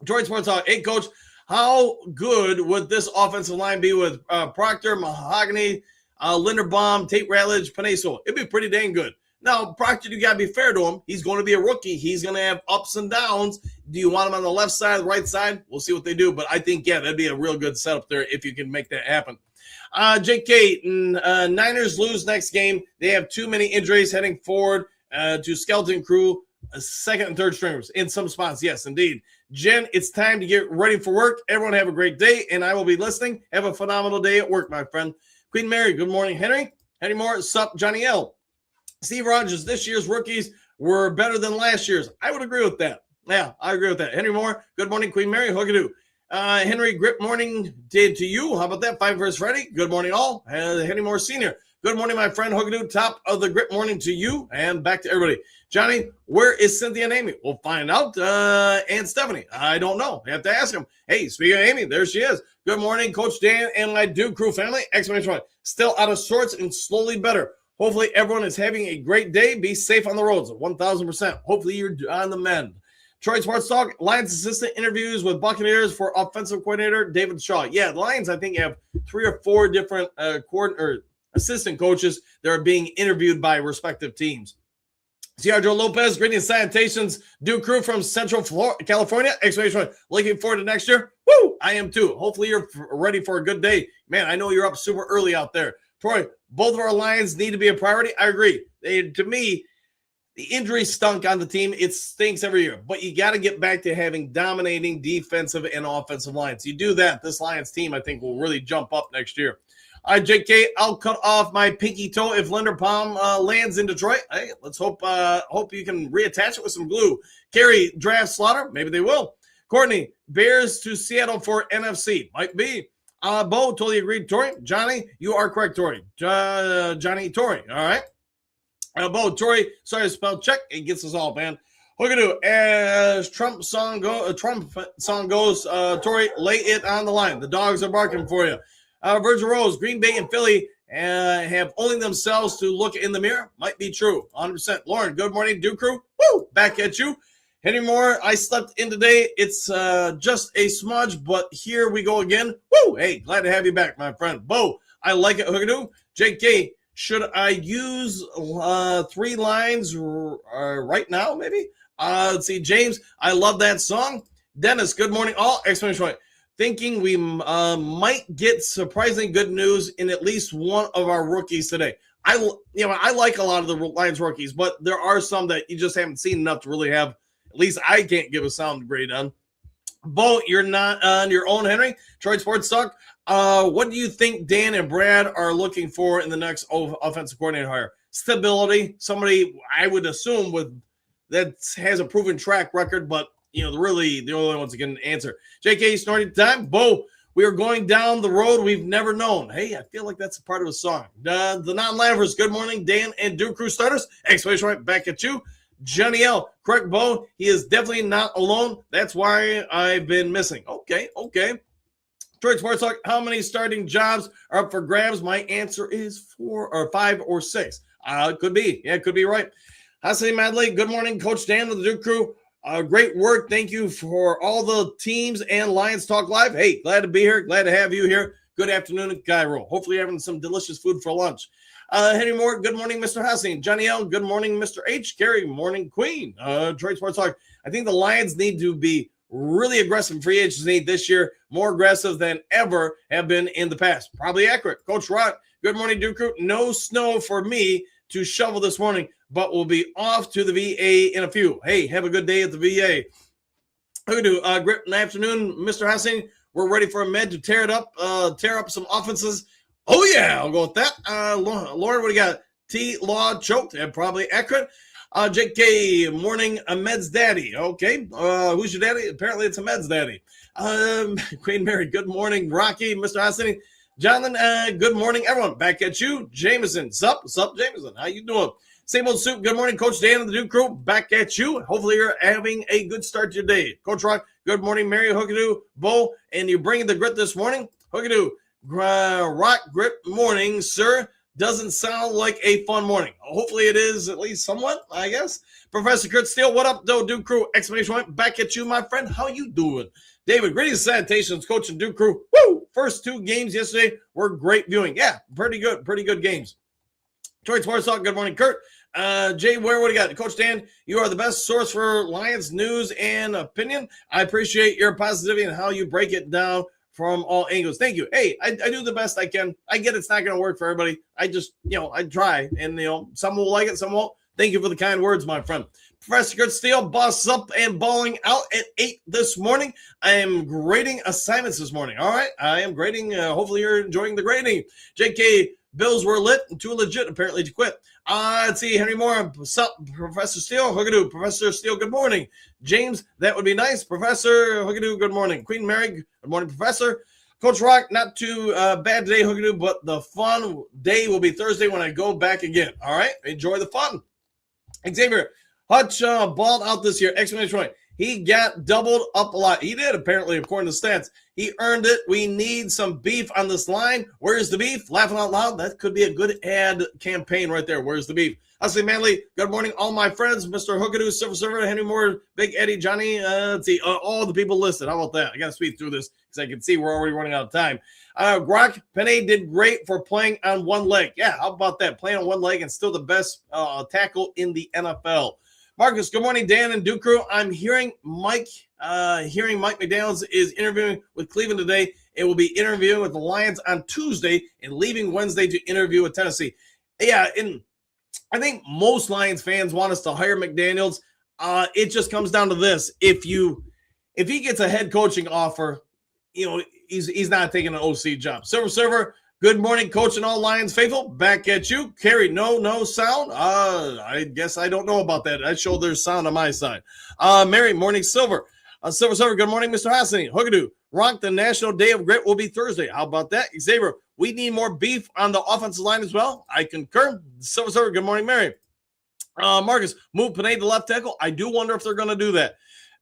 George Sports Talk. Hey, Coach, how good would this offensive line be with Proctor, Mahogany, Linderbaum, Tate Ratledge, Penei Sewell? It'd be pretty dang good. Now, Proctor, you got to be fair to him. He's going to be a rookie. He's going to have ups and downs. Do you want him on the left side, the right side? We'll see what they do. But I think, yeah, that'd be a real good setup there if you can make that happen. JK, Niners lose next game. They have too many injuries heading forward to skeleton crew, second and third stringers in some spots. Yes, indeed. Jen, it's time to get ready for work. Everyone have a great day, and I will be listening. Have a phenomenal day at work, my friend. Queen Mary, good morning, Henry. Henry Moore, sup, Johnny L. Steve Rogers, this year's rookies were better than last year's. I would agree with that. Yeah, I agree with that. Henry Moore, good morning, Queen Mary. Hookadoo. Henry, great morning to you. How about that? 5 verse Freddy. Good morning, all. Henry Moore Sr. Good morning, my friend Hookadoo. Top of the great morning to you and back to everybody. Johnny, where is Cynthia and Amy? We'll find out. And Stephanie, I don't know. I have to ask him. Hey, speaking of Amy, there she is. Good morning, Coach Dan and my Duke Crew family. Exclamation point. Still out of sorts and slowly better. Hopefully everyone is having a great day. Be safe on the roads, 1,000%. Hopefully you're on the mend. Troy Sports Talk, Lions assistant interviews with Buccaneers for offensive coordinator David Shaw. Yeah, the Lions, I think, have 3 or 4 different assistant coaches that are being interviewed by respective teams. Ciarjo Lopez, greetings, salutations, Duke Crew from Central California. Exclamation! Looking forward to next year. Woo! I am too. Hopefully you're ready for a good day. Man, I know you're up super early out there. Troy, both of our Lions need to be a priority. I agree. To me, the injury stunk on the team. It stinks every year. But you got to get back to having dominating defensive and offensive lines. You do that, this Lions team, I think, will really jump up next year. All right, JK, I'll cut off my pinky toe if Linderbaum lands in Detroit. Hey, let's hope you can reattach it with some glue. Kerry, draft Slaughter. Maybe they will. Courtney, Bears to Seattle for NFC. Might be. Bo, totally agreed. Tori, Johnny, you are correct, Tori. Johnny, Tori. All right. Bo, Tori, sorry to spell check. It gets us all, man. Hookadoo, as Trump song goes, Tori, lay it on the line. The dogs are barking for you. Virgil Rose, Green Bay and Philly have only themselves to look in the mirror. Might be true. 100%. Lauren, good morning, Duke Crew. Woo! Back at you. Henry Moore, I slept in today. It's just a smudge, but here we go again. Woo! Hey, glad to have you back, my friend. Bo, I like it, Hookadoo. JK, should I use 3 lines right now, maybe? Let's see, James, I love that song. Dennis, good morning, all. Exclamation point. Thinking we might get surprisingly good news in at least one of our rookies today. I like a lot of the Lions rookies, but there are some that you just haven't seen enough to really have. At least I can't give a sound grade on. Bo, you're not on your own, Henry. Detroit Sports Talk. What do you think Dan and Brad are looking for in the next offensive coordinator hire? Stability. Somebody I would assume that has a proven track record, but really the only ones that can answer. JK, snorting time. Bo, we are going down the road we've never known. Hey, I feel like that's a part of a song. The non-Lavers, good morning, Dan and Duke Crew starters. Exclamation right back at you. Johnny L, correct, Bo. He is definitely not alone. That's why I've been missing. Okay. Detroit Sports Talk, how many starting jobs are up for grabs? My answer is 4 or 5 or 6. It could be. Yeah, it could be right. Hassan Madley, good morning, Coach Dan of the Duke Crew. Great work. Thank you for all the teams and Lions Talk Live. Hey, glad to be here. Glad to have you here. Good afternoon at Cairo. Hopefully you're having some delicious food for lunch. Henry Moore, good morning, Mr. Hassan. Johnny L, good morning, Mr. H. Gary, morning, Queen. Detroit Sports Talk. I think the Lions need to be really aggressive free agency this year, more aggressive than ever have been in the past. Probably accurate. Coach Rock, good morning, Duke Crew. No snow for me to shovel this morning, but we'll be off to the VA in a few. Hey, have a good day at the VA. How do great afternoon, Mr. Hassing. We're ready for a med to tear up some offenses. Oh, yeah, I'll go with that. Lauren, what do you got? T-Law choked and probably accurate. JK, morning, a Meds daddy. Okay, who's your daddy? Apparently it's a Meds daddy. Queen Mary, good morning. Rocky, Mr. Hassing. Jonathan, good morning, everyone. Back at you. Jameson, sup, Jameson? How you doing? Same old soup. Good morning, Coach Dan and the Duke Crew. Back at you. Hopefully you're having a good start to your day. Coach Rock, good morning, Mary, Hookadoo, Bo, and you bringing the grit this morning? Hookadoo, Rock, grit morning, sir. Doesn't sound like a fun morning. Hopefully it is at least somewhat, I guess. Professor Kurt Steele, what up, though, Duke Crew? Exclamation point. Back at you, my friend. How you doing? David, greetings, salutations, Coach and Duke Crew. Woo! First 2 games yesterday were great viewing. Yeah, pretty good games. Troy Sports Talk, good morning, Kurt. Jay Ware, what do you got? Coach Dan, you are the best source for Lions news and opinion. I appreciate your positivity and how you break it down from all angles. Thank you. Hey, I do the best I can. I get it's not going to work for everybody. I just, I try. And, some will like it, some won't. Thank you for the kind words, my friend. Professor Kurt Steele, boss up and balling out at 8 this morning. I am grading assignments this morning. All right. I am grading. Hopefully you're enjoying the grading. JK, bills were lit and too legit, apparently, to quit. Let's see. Henry Moore, what's up, Professor Steele? Hookadoo. Professor Steele, good morning. James, that would be nice. Professor Hookadoo, good morning. Queen Mary, good morning, Professor. Coach Rock, not too bad today, Hookadoo, but the fun day will be Thursday when I go back again. All right. Enjoy the fun. Xavier, Hutch balled out this year. Exclamation point. He got doubled up a lot. He did, apparently, according to stats. He earned it. We need some beef on this line. Where's the beef? Laughing out loud. That could be a good ad campaign right there. Where's the beef? Huxley Manley, good morning, all my friends. Mr. Hookadoo, Silver Server, Henry Moore, Big Eddie, Johnny. Let's see, all the people listed. How about that? I got to speed through this because I can see we're already running out of time. Grok, Penei did great for playing on one leg. Yeah, how about that? Playing on one leg and still the best tackle in the NFL. Marcus, good morning, Dan and Duke Crew. I'm hearing Mike McDaniels is interviewing with Cleveland today and will be interviewing with the Lions on Tuesday and leaving Wednesday to interview with Tennessee. Yeah, and I think most Lions fans want us to hire McDaniels. It just comes down to this. If he gets a head coaching offer, he's not taking an OC job. Silver Server, good morning, Coach and all Lions faithful. Back at you. Carrie, no sound. I guess I don't know about that. I showed there's sound on my side. Mary, morning, Silver. Silver Server, good morning, Mr. Hassany. Hookadoo, Rock, the National Day of Grit will be Thursday. How about that? Xavier, we need more beef on the offensive line as well. I concur. Silver Server, good morning, Mary. Marcus, move Penei to left tackle. I do wonder if they're going to do that.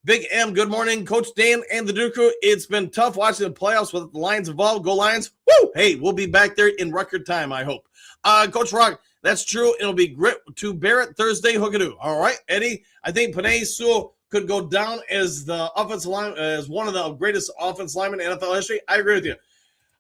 Big M, good morning, Coach Dan and the Duke Crew. It's been tough watching the playoffs with the Lions involved. Go Lions. Woo! Hey, we'll be back there in record time, I hope. Coach Rock, that's true. It'll be grit to Barrett Thursday, Hookadoo. All right, Eddie, I think Penei Sewell could go down as the offensive line, as one of the greatest offensive linemen in NFL history. I agree with you.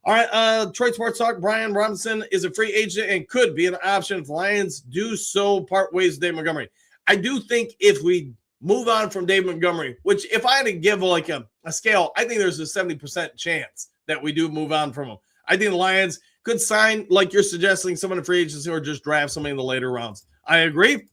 All right, Detroit Sports Talk, Brian Robinson is a free agent and could be an option if the Lions do so part ways with Dave Montgomery. I do think if we move on from Dave Montgomery, which if I had to give like a scale, I think there's a 70% chance that we do move on from him. I think the Lions could sign, like you're suggesting, someone in free agency or just draft somebody in the later rounds. I agree.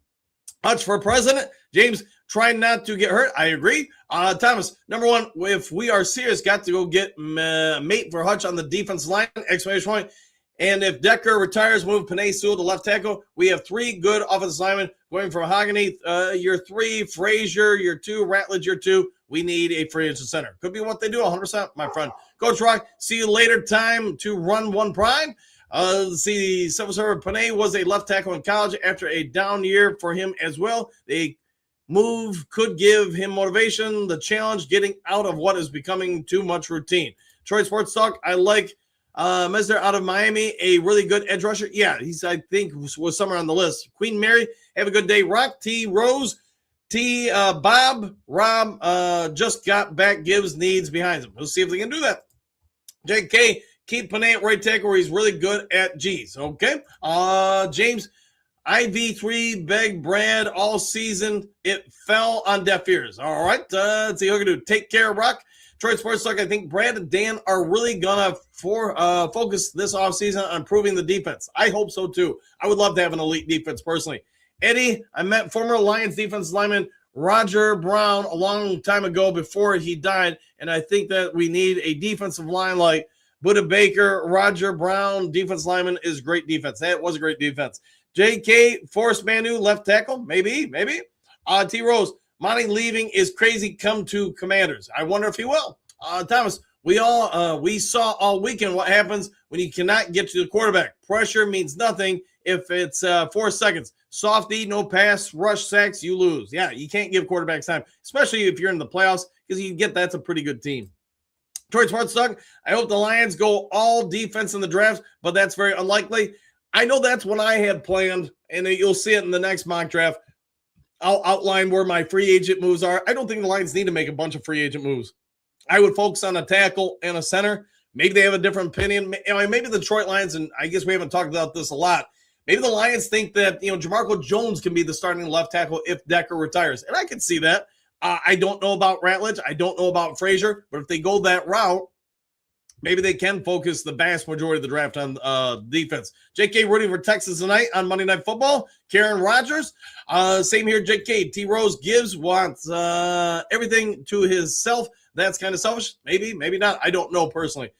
Hutch for president. James, trying not to get hurt. I agree. Thomas, number one, if we are serious, got to go get mate for Hutch on the defense line, exclamation point. And if Decker retires, move Penei Sewell to left tackle. We have 3 good offensive linemen going for Mahogany, year 3, Frazier, year 2, Ratledge, year 2. We need a free agent center. Could be what they do, 100%, my friend. Coach Rock, see you later. Time to run one prime. See, Silver Server Penei was a left tackle in college after a down year for him as well. They move could give him motivation, the challenge, getting out of what is becoming too much routine. Detroit Sports Talk, I like Mesner out of Miami, a really good edge rusher. Yeah, he's, I think, was somewhere on the list. Queen Mary, have a good day. Rock, T. Rose, T. Bob, Rob just got back, gives needs behind him. We'll see if they can do that. JK, keep Penei at right tackle where he's really good at G's. Okay. James, IV3 begged Brad all season. It fell on deaf ears. All right. Let's see what we can do. Take care, Rock. Detroit Sports Talk. I think Brad and Dan are really going to focus this offseason on improving the defense. I hope so, too. I would love to have an elite defense personally. Eddie, I met former Lions defensive lineman Roger Brown a long time ago before he died, and I think that we need a defensive line like Buda Baker. Roger Brown, defense lineman, is great defense. That was a great defense. J.K. Forrest Manu, left tackle, maybe. T. Rose, Monty leaving is crazy. Come to Commanders. I wonder if he will. Thomas, we saw all weekend what happens when you cannot get to the quarterback. Pressure means nothing if it's 4 seconds. Softy, no pass, rush, sacks, you lose. Yeah, you can't give quarterbacks time, especially if you're in the playoffs, because you get that's a pretty good team. Detroit Sports Talk, I hope the Lions go all defense in the draft, but that's very unlikely. I know that's what I had planned, and you'll see it in the next mock draft. I'll outline where my free agent moves are. I don't think the Lions need to make a bunch of free agent moves. I would focus on a tackle and a center. Maybe they have a different opinion. Maybe the Detroit Lions, and I guess we haven't talked about this a lot, maybe the Lions think that, Jamarco Jones can be the starting left tackle if Decker retires. And I can see that. I don't know about Ratledge. I don't know about Frazier. But if they go that route, maybe they can focus the vast majority of the draft on defense. J.K. rooting for Texas tonight on Monday Night Football. Karen Rogers. Same here, J.K. T. Rose Gibbs wants everything to himself. That's kind of selfish. Maybe not. I don't know personally.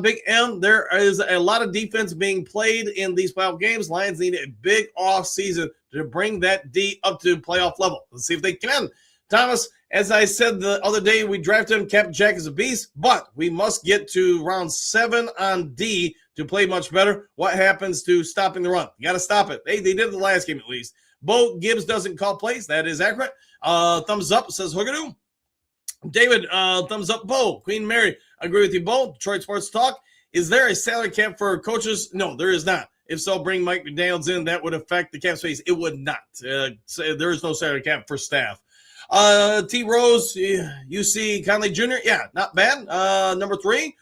Big M, there is a lot of defense being played in these playoff games. Lions need a big off season to bring that D up to playoff level. Let's see if they can. Thomas, as I said the other day, we drafted him. Captain Jack is a beast, but we must get to round 7 on D to play much better. What happens to stopping the run? You got to stop it. They did it the last game at least. Bo Gibbs doesn't call plays. That is accurate. Thumbs up, says Hoogadu. David, thumbs up, Bo. Queen Mary, I agree with you, Bo. Detroit Sports Talk. Is there a salary cap for coaches? No, there is not. If so, bring Mike McDaniels in. That would affect the cap space. It would not. There is no salary cap for staff. T. Rose, UC Conley Jr. Yeah, not bad. Number 3,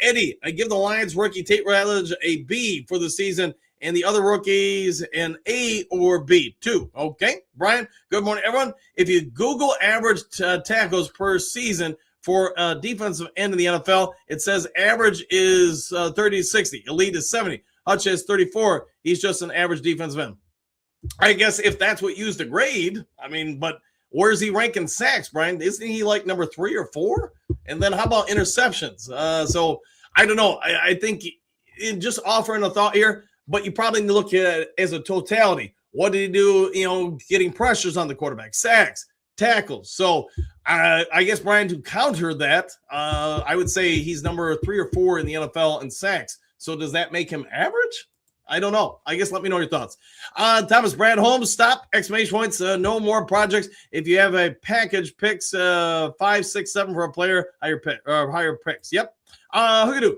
Eddie. I give the Lions rookie Tate Ratledge a B for the season, and the other rookies an A or B. 2. Okay. Brian, good morning, everyone. If you Google average tackles per season for defensive end in the NFL, it says average is 30 to 60. Elite is 70. Hutch is 34. He's just an average defensive end. I guess if that's what used to grade, but where's he ranking sacks, Brian? Isn't he like number 3 or 4? And then how about interceptions? So I don't know. I think just offering a thought here, but you probably need to look at it as a totality. What did he do, getting pressures on the quarterback, sacks, tackles? So I guess, Brian, to counter that, I would say he's number 3 or 4 in the NFL in sacks. So does that make him average? I don't know. I guess let me know your thoughts. Thomas, Brad Holmes, stop, exclamation points, no more projects. If you have a package, picks 5, 6, 7 for a player, higher picks. Yep. Hoogadu.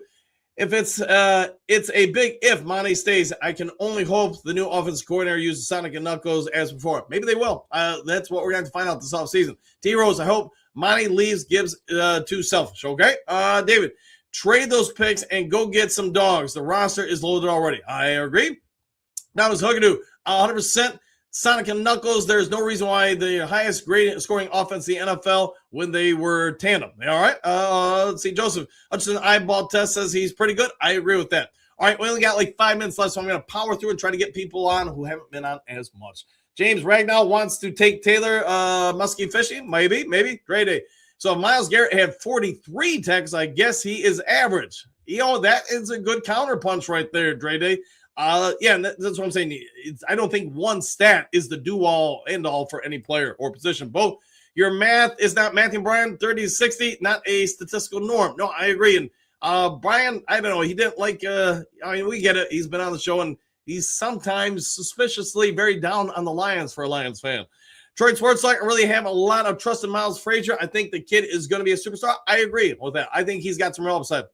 If it's a big if Monty stays, I can only hope the new offensive coordinator uses Sonic and Knuckles as before. Maybe they will. That's what we're going to find out this offseason. T. Rose, I hope Monty leaves Gibbs too selfish. Okay. David, trade those picks and go get some dogs. The roster is loaded already. I agree. Now it's Hoogadu. 100%. Sonic and Knuckles, there's no reason why the highest graded scoring offense in the NFL when they were tandem. All right. Let's see. Joseph Hutchinson eyeball test says he's pretty good. I agree with that. All right. We only got like 5 minutes left, so I'm going to power through and try to get people on who haven't been on as much. James Ragnall wants to take Taylor Muskie fishing. Maybe. Great day. So if Myles Garrett had 43 tackles, I guess he is average. That is a good counterpunch right there, Dre Day. Yeah, that's what I'm saying. I don't think one stat is the do-all, end-all for any player or position. Both your math is not Matthew Bryan, 30 to 60, not a statistical norm. No, I agree. And Brian, I don't know. He didn't like, we get it. He's been on the show, and he's sometimes suspiciously very down on the Lions for a Lions fan. Detroit Sports Talk, I really have a lot of trust in Myles Frazier. I think the kid is going to be a superstar. I agree with that. I think he's got some real upside.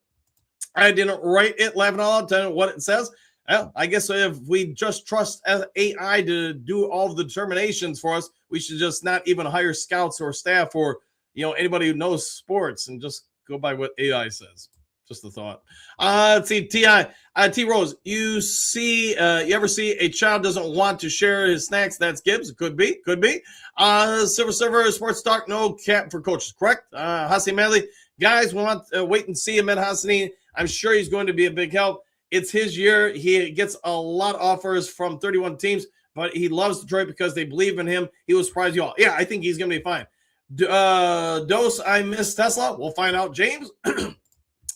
I didn't write it, laughing all out, telling what it says. Well, I guess if we just trust AI to do all the determinations for us, we should just not even hire scouts or staff or anybody who knows sports and just go by what AI says. Just a thought. Let's see, T Rose. You ever see a child doesn't want to share his snacks? That's Gibbs. Could be. Silver Server Sports Talk. No cap for coaches. Correct. Hassan Madley. Guys, we want to wait and see him at Hassani. I'm sure he's going to be a big help. It's his year. He gets a lot of offers from 31 teams, but he loves Detroit because they believe in him. He will surprise you all. Yeah, I think he's going to be fine. Dose, I miss Tesla. We'll find out, James.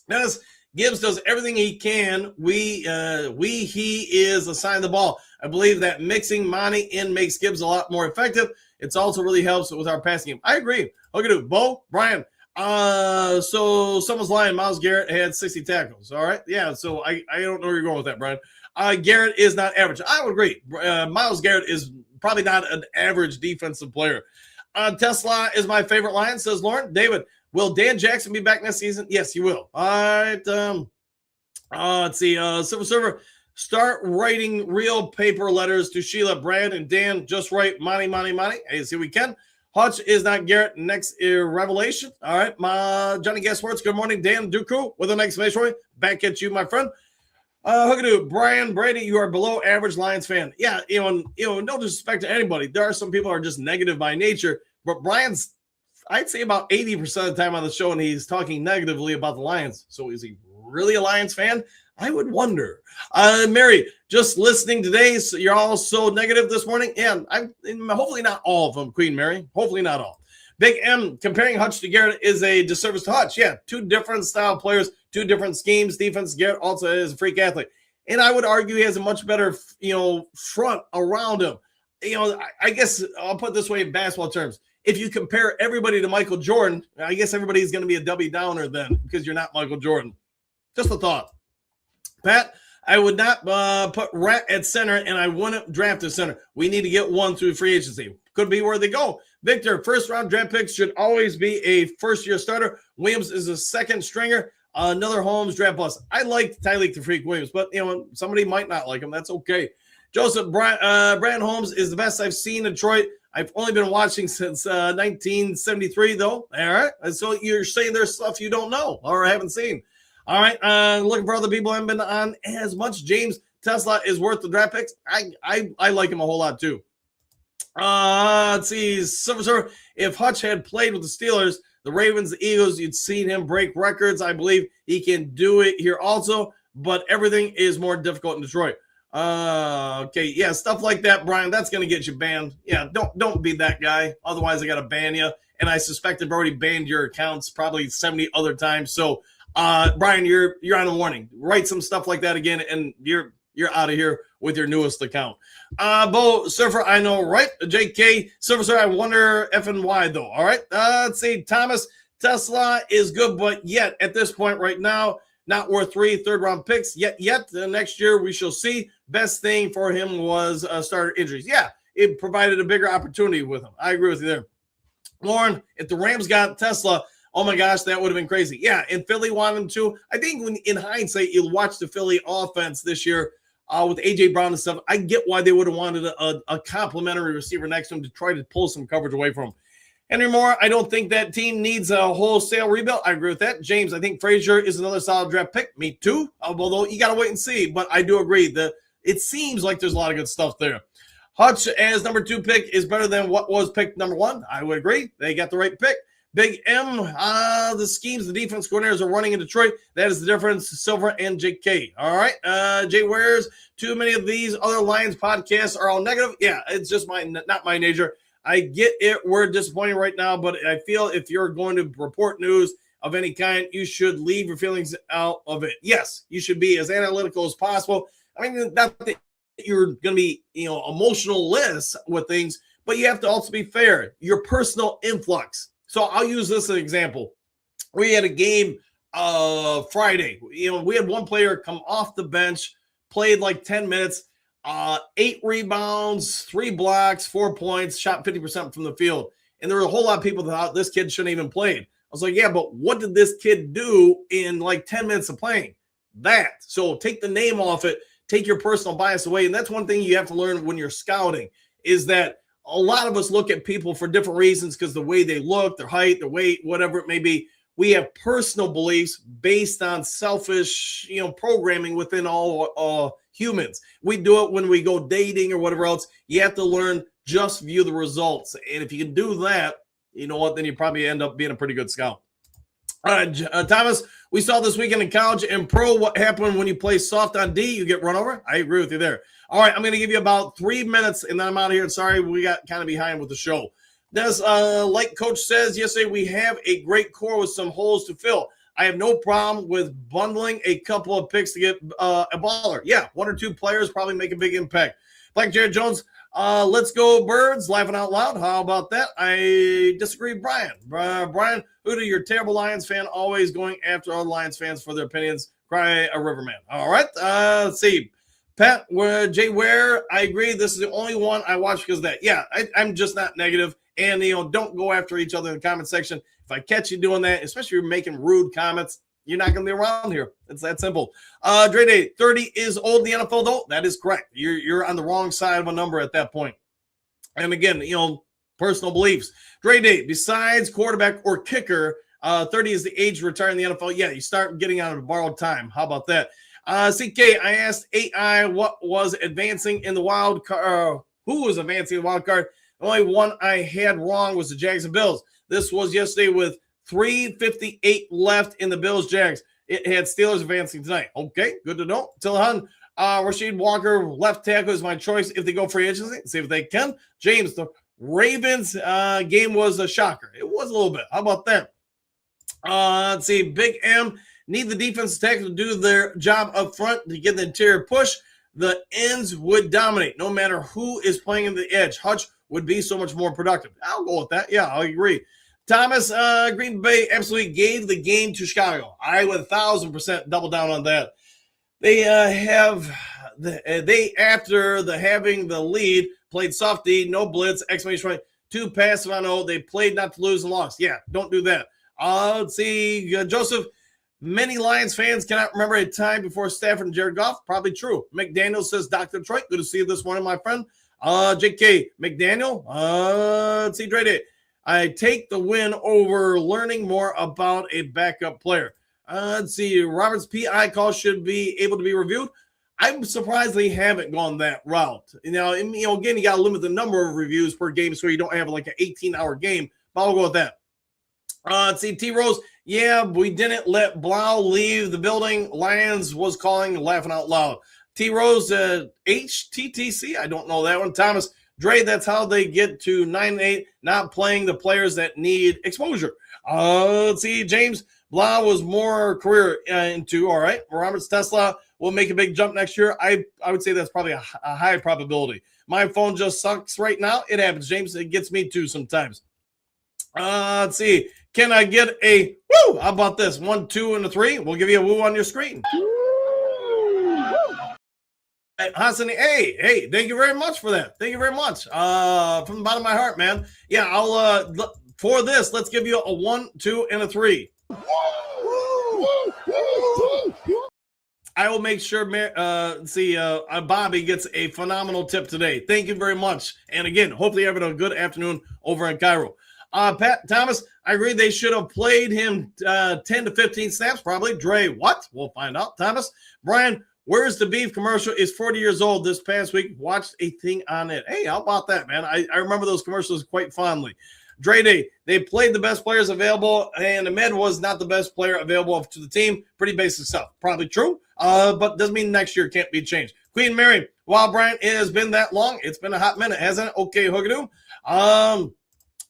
Dennis, Gibbs does everything he can. He is assigned the ball. I believe that mixing Monty in makes Gibbs a lot more effective. It also really helps with our passing game. I agree. Look at it, Bo, Brian. So someone's lying. Myles Garrett had 60 tackles. All right. Yeah. So I don't know where you're going with that, Brian. Garrett is not average. I would agree. Myles Garrett is probably not an average defensive player. Tesla is my favorite Lion, says Lauren. David, will Dan Jackson be back next season? Yes, he will. All right. Let's see. Silver Server, start writing real paper letters to Sheila, Brad, and Dan. Just write money. Hey, see, we can. Hutch is not Garrett. Next revelation. All right. Johnny Gas Sports. Good morning, Dan Duku with an exclamation point. Back at you, my friend. Hookadoo, Brian Brady, you are below average Lions fan. Yeah, no disrespect to anybody. There are some people who are just negative by nature, but Brian's, I'd say about 80% of the time on the show, and he's talking negatively about the Lions. So is he really a Lions fan? I would wonder. Mary, just listening today, so you're all so negative this morning. And I'm hopefully not all of them, Queen Mary. Hopefully not all. Big M, comparing Hutch to Garrett is a disservice to Hutch. Yeah, two different style players, two different schemes. Defense, Garrett also is a freak athlete. And I would argue he has a much better, front around him. I guess I'll put it this way in basketball terms. If you compare everybody to Michael Jordan, I guess everybody's going to be a Debbie Downer then because you're not Michael Jordan. Just a thought. Pat, I would not put Rat at center, and I wouldn't draft a center. We need to get one through free agency. Could be where they go. Victor, first-round draft picks should always be a first-year starter. Williams is a second stringer. Another Holmes draft bust. I like Tyreek the Freak Williams, but somebody might not like him. That's okay. Joseph, Brand Holmes is the best I've seen in Detroit. I've only been watching since 1973, though. All right. So you're saying there's stuff you don't know or haven't seen. All right. Looking for other people I haven't been on as much. James, Tesla is worth the draft picks. I like him a whole lot, too. Let's see. Silver, if Hutch had played with the Steelers, the Ravens, the Eagles, you'd seen him break records. I believe he can do it here also, but everything is more difficult in Detroit. Okay, yeah, stuff like that, Brian, that's going to get you banned. Yeah, don't be that guy. Otherwise, I got to ban you. And I suspect I've already banned your accounts probably 70 other times. So, Brian, you're on a warning. Write some stuff like that again, and you're out of here with your newest account. Bo Surfer, I know, right? JK Surfer, sir, I wonder F and Y though. All right. Let's see. Thomas, Tesla is good, but yet at this point right now, not worth 3 third-round picks yet. Next year we shall see. Best thing for him was starter injuries. Yeah, it provided a bigger opportunity with him. I agree with you there. Lauren, if the Rams got Tesla, oh my gosh, that would have been crazy. Yeah, and Philly wanted him to. I think when in hindsight, you'll watch the Philly offense this year with A.J. Brown and stuff. I get why they would have wanted a complimentary receiver next to him to try to pull some coverage away from him. Henry Moore, I don't think that team needs a wholesale rebuild. I agree with that. James, I think Frazier is another solid draft pick. Me too, although you got to wait and see. But I do agree that it seems like there's a lot of good stuff there. Hutch as number 2 pick is better than what was picked number 1. I would agree. They got the right pick. Big M, the schemes the defense coordinators are running in Detroit. That is the difference. Silver and JK. All right. Jay Wares, too many of these other Lions podcasts are all negative. Yeah, it's just not my nature. I get it. We're disappointed right now, but I feel if you're going to report news of any kind, you should leave your feelings out of it. Yes, you should be as analytical as possible. I mean, not that you're going to be, emotionalist with things, but you have to also be fair. Your personal influx. So I'll use this as an example. We had a game Friday. We had one player come off the bench, played like 10 minutes, 8 rebounds, 3 blocks, 4 points, shot 50% from the field. And there were a whole lot of people that thought this kid shouldn't even played. I was like, yeah, but what did this kid do in like 10 minutes of playing? That. So take the name off it, take your personal bias away. And that's one thing you have to learn when you're scouting is that a lot of us look at people for different reasons because the way they look, their height, their weight, whatever it may be. we have personal beliefs based on selfish, programming within all humans. We do it when we go dating or whatever else. You have to learn just view the results. And if you can do that, you know what, then you probably end up being a pretty good scout. All right, Thomas, we saw this weekend in college and pro what happened when you play soft on D, you get run over. I agree with you there. All right, I'm going to give you about 3 minutes, and then I'm out of here. Sorry, we got kind of behind with the show. Like Coach says yesterday, we have a great core with some holes to fill. I have no problem with bundling a couple of picks to get a baller. Yeah, 1 or 2 players probably make a big impact. Like Jared Jones, let's go Birds, laughing out loud. How about that? I disagree, Brian. Brian, who do your terrible Lions fan always going after other Lions fans for their opinions? Cry a Riverman. All right, let's see. Pat, Jay Ware, I agree. This is the only one I watch because of that. Yeah, I'm just not negative. And, don't go after each other in the comment section. If I catch you doing that, especially if you're making rude comments, you're not going to be around here. It's that simple. Dre Day, 30 is old in the NFL, though. That is correct. You're on the wrong side of a number at that point. And again, personal beliefs. Dre Day, besides quarterback or kicker, 30 is the age to retire in the NFL. Yeah, you start getting out of borrowed time. How about that? CK, I asked AI what was advancing in the wild card. Who was advancing in the wild card? The only one I had wrong was the Jags and Bills. This was yesterday with 3:58 left in the Bills-Jags. It had Steelers advancing tonight. Okay, good to know. Tillahan, Rasheed Walker, left tackle is my choice if they go free agency. See if they can. James, the Ravens game was a shocker. It was a little bit. How about that? Let's see. Big M, need the defensive tackle to do their job up front to get the interior push. The ends would dominate no matter who is playing in the edge. Hutch would be so much more productive. I'll go with that. Yeah, I agree. Thomas, Green Bay absolutely gave the game to Chicago. I would 1,000% double down on that. They after having the lead, played soft D, no blitz, exclamation point, 2 passive on O. They played not to lose and lost. Yeah, don't do that. Let's see, Joseph. Many Lions fans cannot remember a time before Stafford and Jared Goff. Probably true. McDaniel says, Dr. Detroit, good to see you this morning, my friend. JK, McDaniel, let's see, Dre Day. I take the win over learning more about a backup player. Let's see, Robert's PI call should be able to be reviewed. I'm surprised they haven't gone that route. Again, you got to limit the number of reviews per game so you don't have like an 18-hour game, but I'll go with that. Let's see, T-Rose, yeah, we didn't let Blau leave the building. Lions was calling, laughing out loud. T-Rose, HTTC, I don't know that one. Thomas, Dre, that's how they get to 9-8, not playing the players that need exposure. Let's see, James, Blau was more career into, all right. Roberts Tesla will make a big jump next year. I would say that's probably a high probability. My phone just sucks right now. It happens, James. It gets me too sometimes. Let's see. Can I get a woo? How about this? 1, 2, and a 3. We'll give you a woo on your screen. Hassan, hey, thank you very much for that. Thank you very much. From the bottom of my heart, man. Yeah, I'll for this, let's give you a 1, 2, and a 3. I will make sure Bobby gets a phenomenal tip today. Thank you very much. And again, hopefully you're having a good afternoon over in Cairo. Pat Thomas, I agree they should have played him 10 to 15 snaps, probably. Dre, what? We'll find out. Thomas, Brian, Where's the Beef commercial is 40 years old this past week. Watched a thing on it. Hey, how about that, man? I remember those commercials quite fondly. Dre Day, they played the best players available, and Ahmed was not the best player available to the team. Pretty basic stuff. Probably true, but doesn't mean next year can't be changed. Queen Mary, wow, Brian, it has been that long. It's been a hot minute, hasn't it? Okay, Hoogadoo.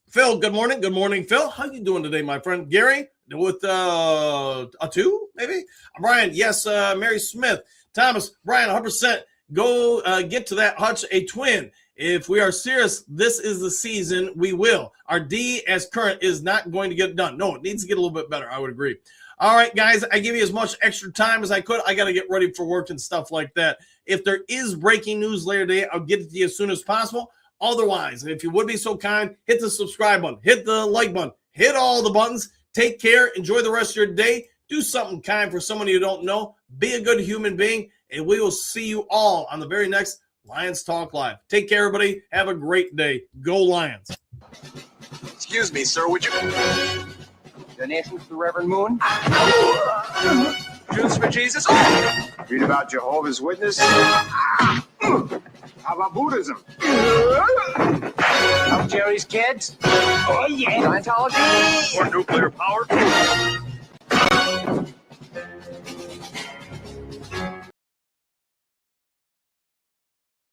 Phil, good morning. Good morning, Phil. How you doing today, my friend? Gary, with a 2, maybe? Brian, yes, Mary Smith. Thomas, Brian, 100%. Go get to that Hutch, a twin. If we are serious, this is the season we will. Our D as current is not going to get it done. No, it needs to get a little bit better. I would agree. All right, guys, I give you as much extra time as I could. I got to get ready for work and stuff like that. If there is breaking news later today, I'll get it to you as soon as possible. Otherwise, if you would be so kind, hit the subscribe button, hit the like button, hit all the buttons. Take care. Enjoy the rest of your day. Do something kind for someone you don't know. Be a good human being, and we will see you all on the very next Lions Talk Live. Take care, everybody. Have a great day. Go Lions. Excuse me, sir. Would you? Donations to the Reverend Moon. Jews for Jesus. Read about Jehovah's Witness. How about Buddhism? Help Jerry's kids. Oh, yeah. Scientology. Or nuclear power.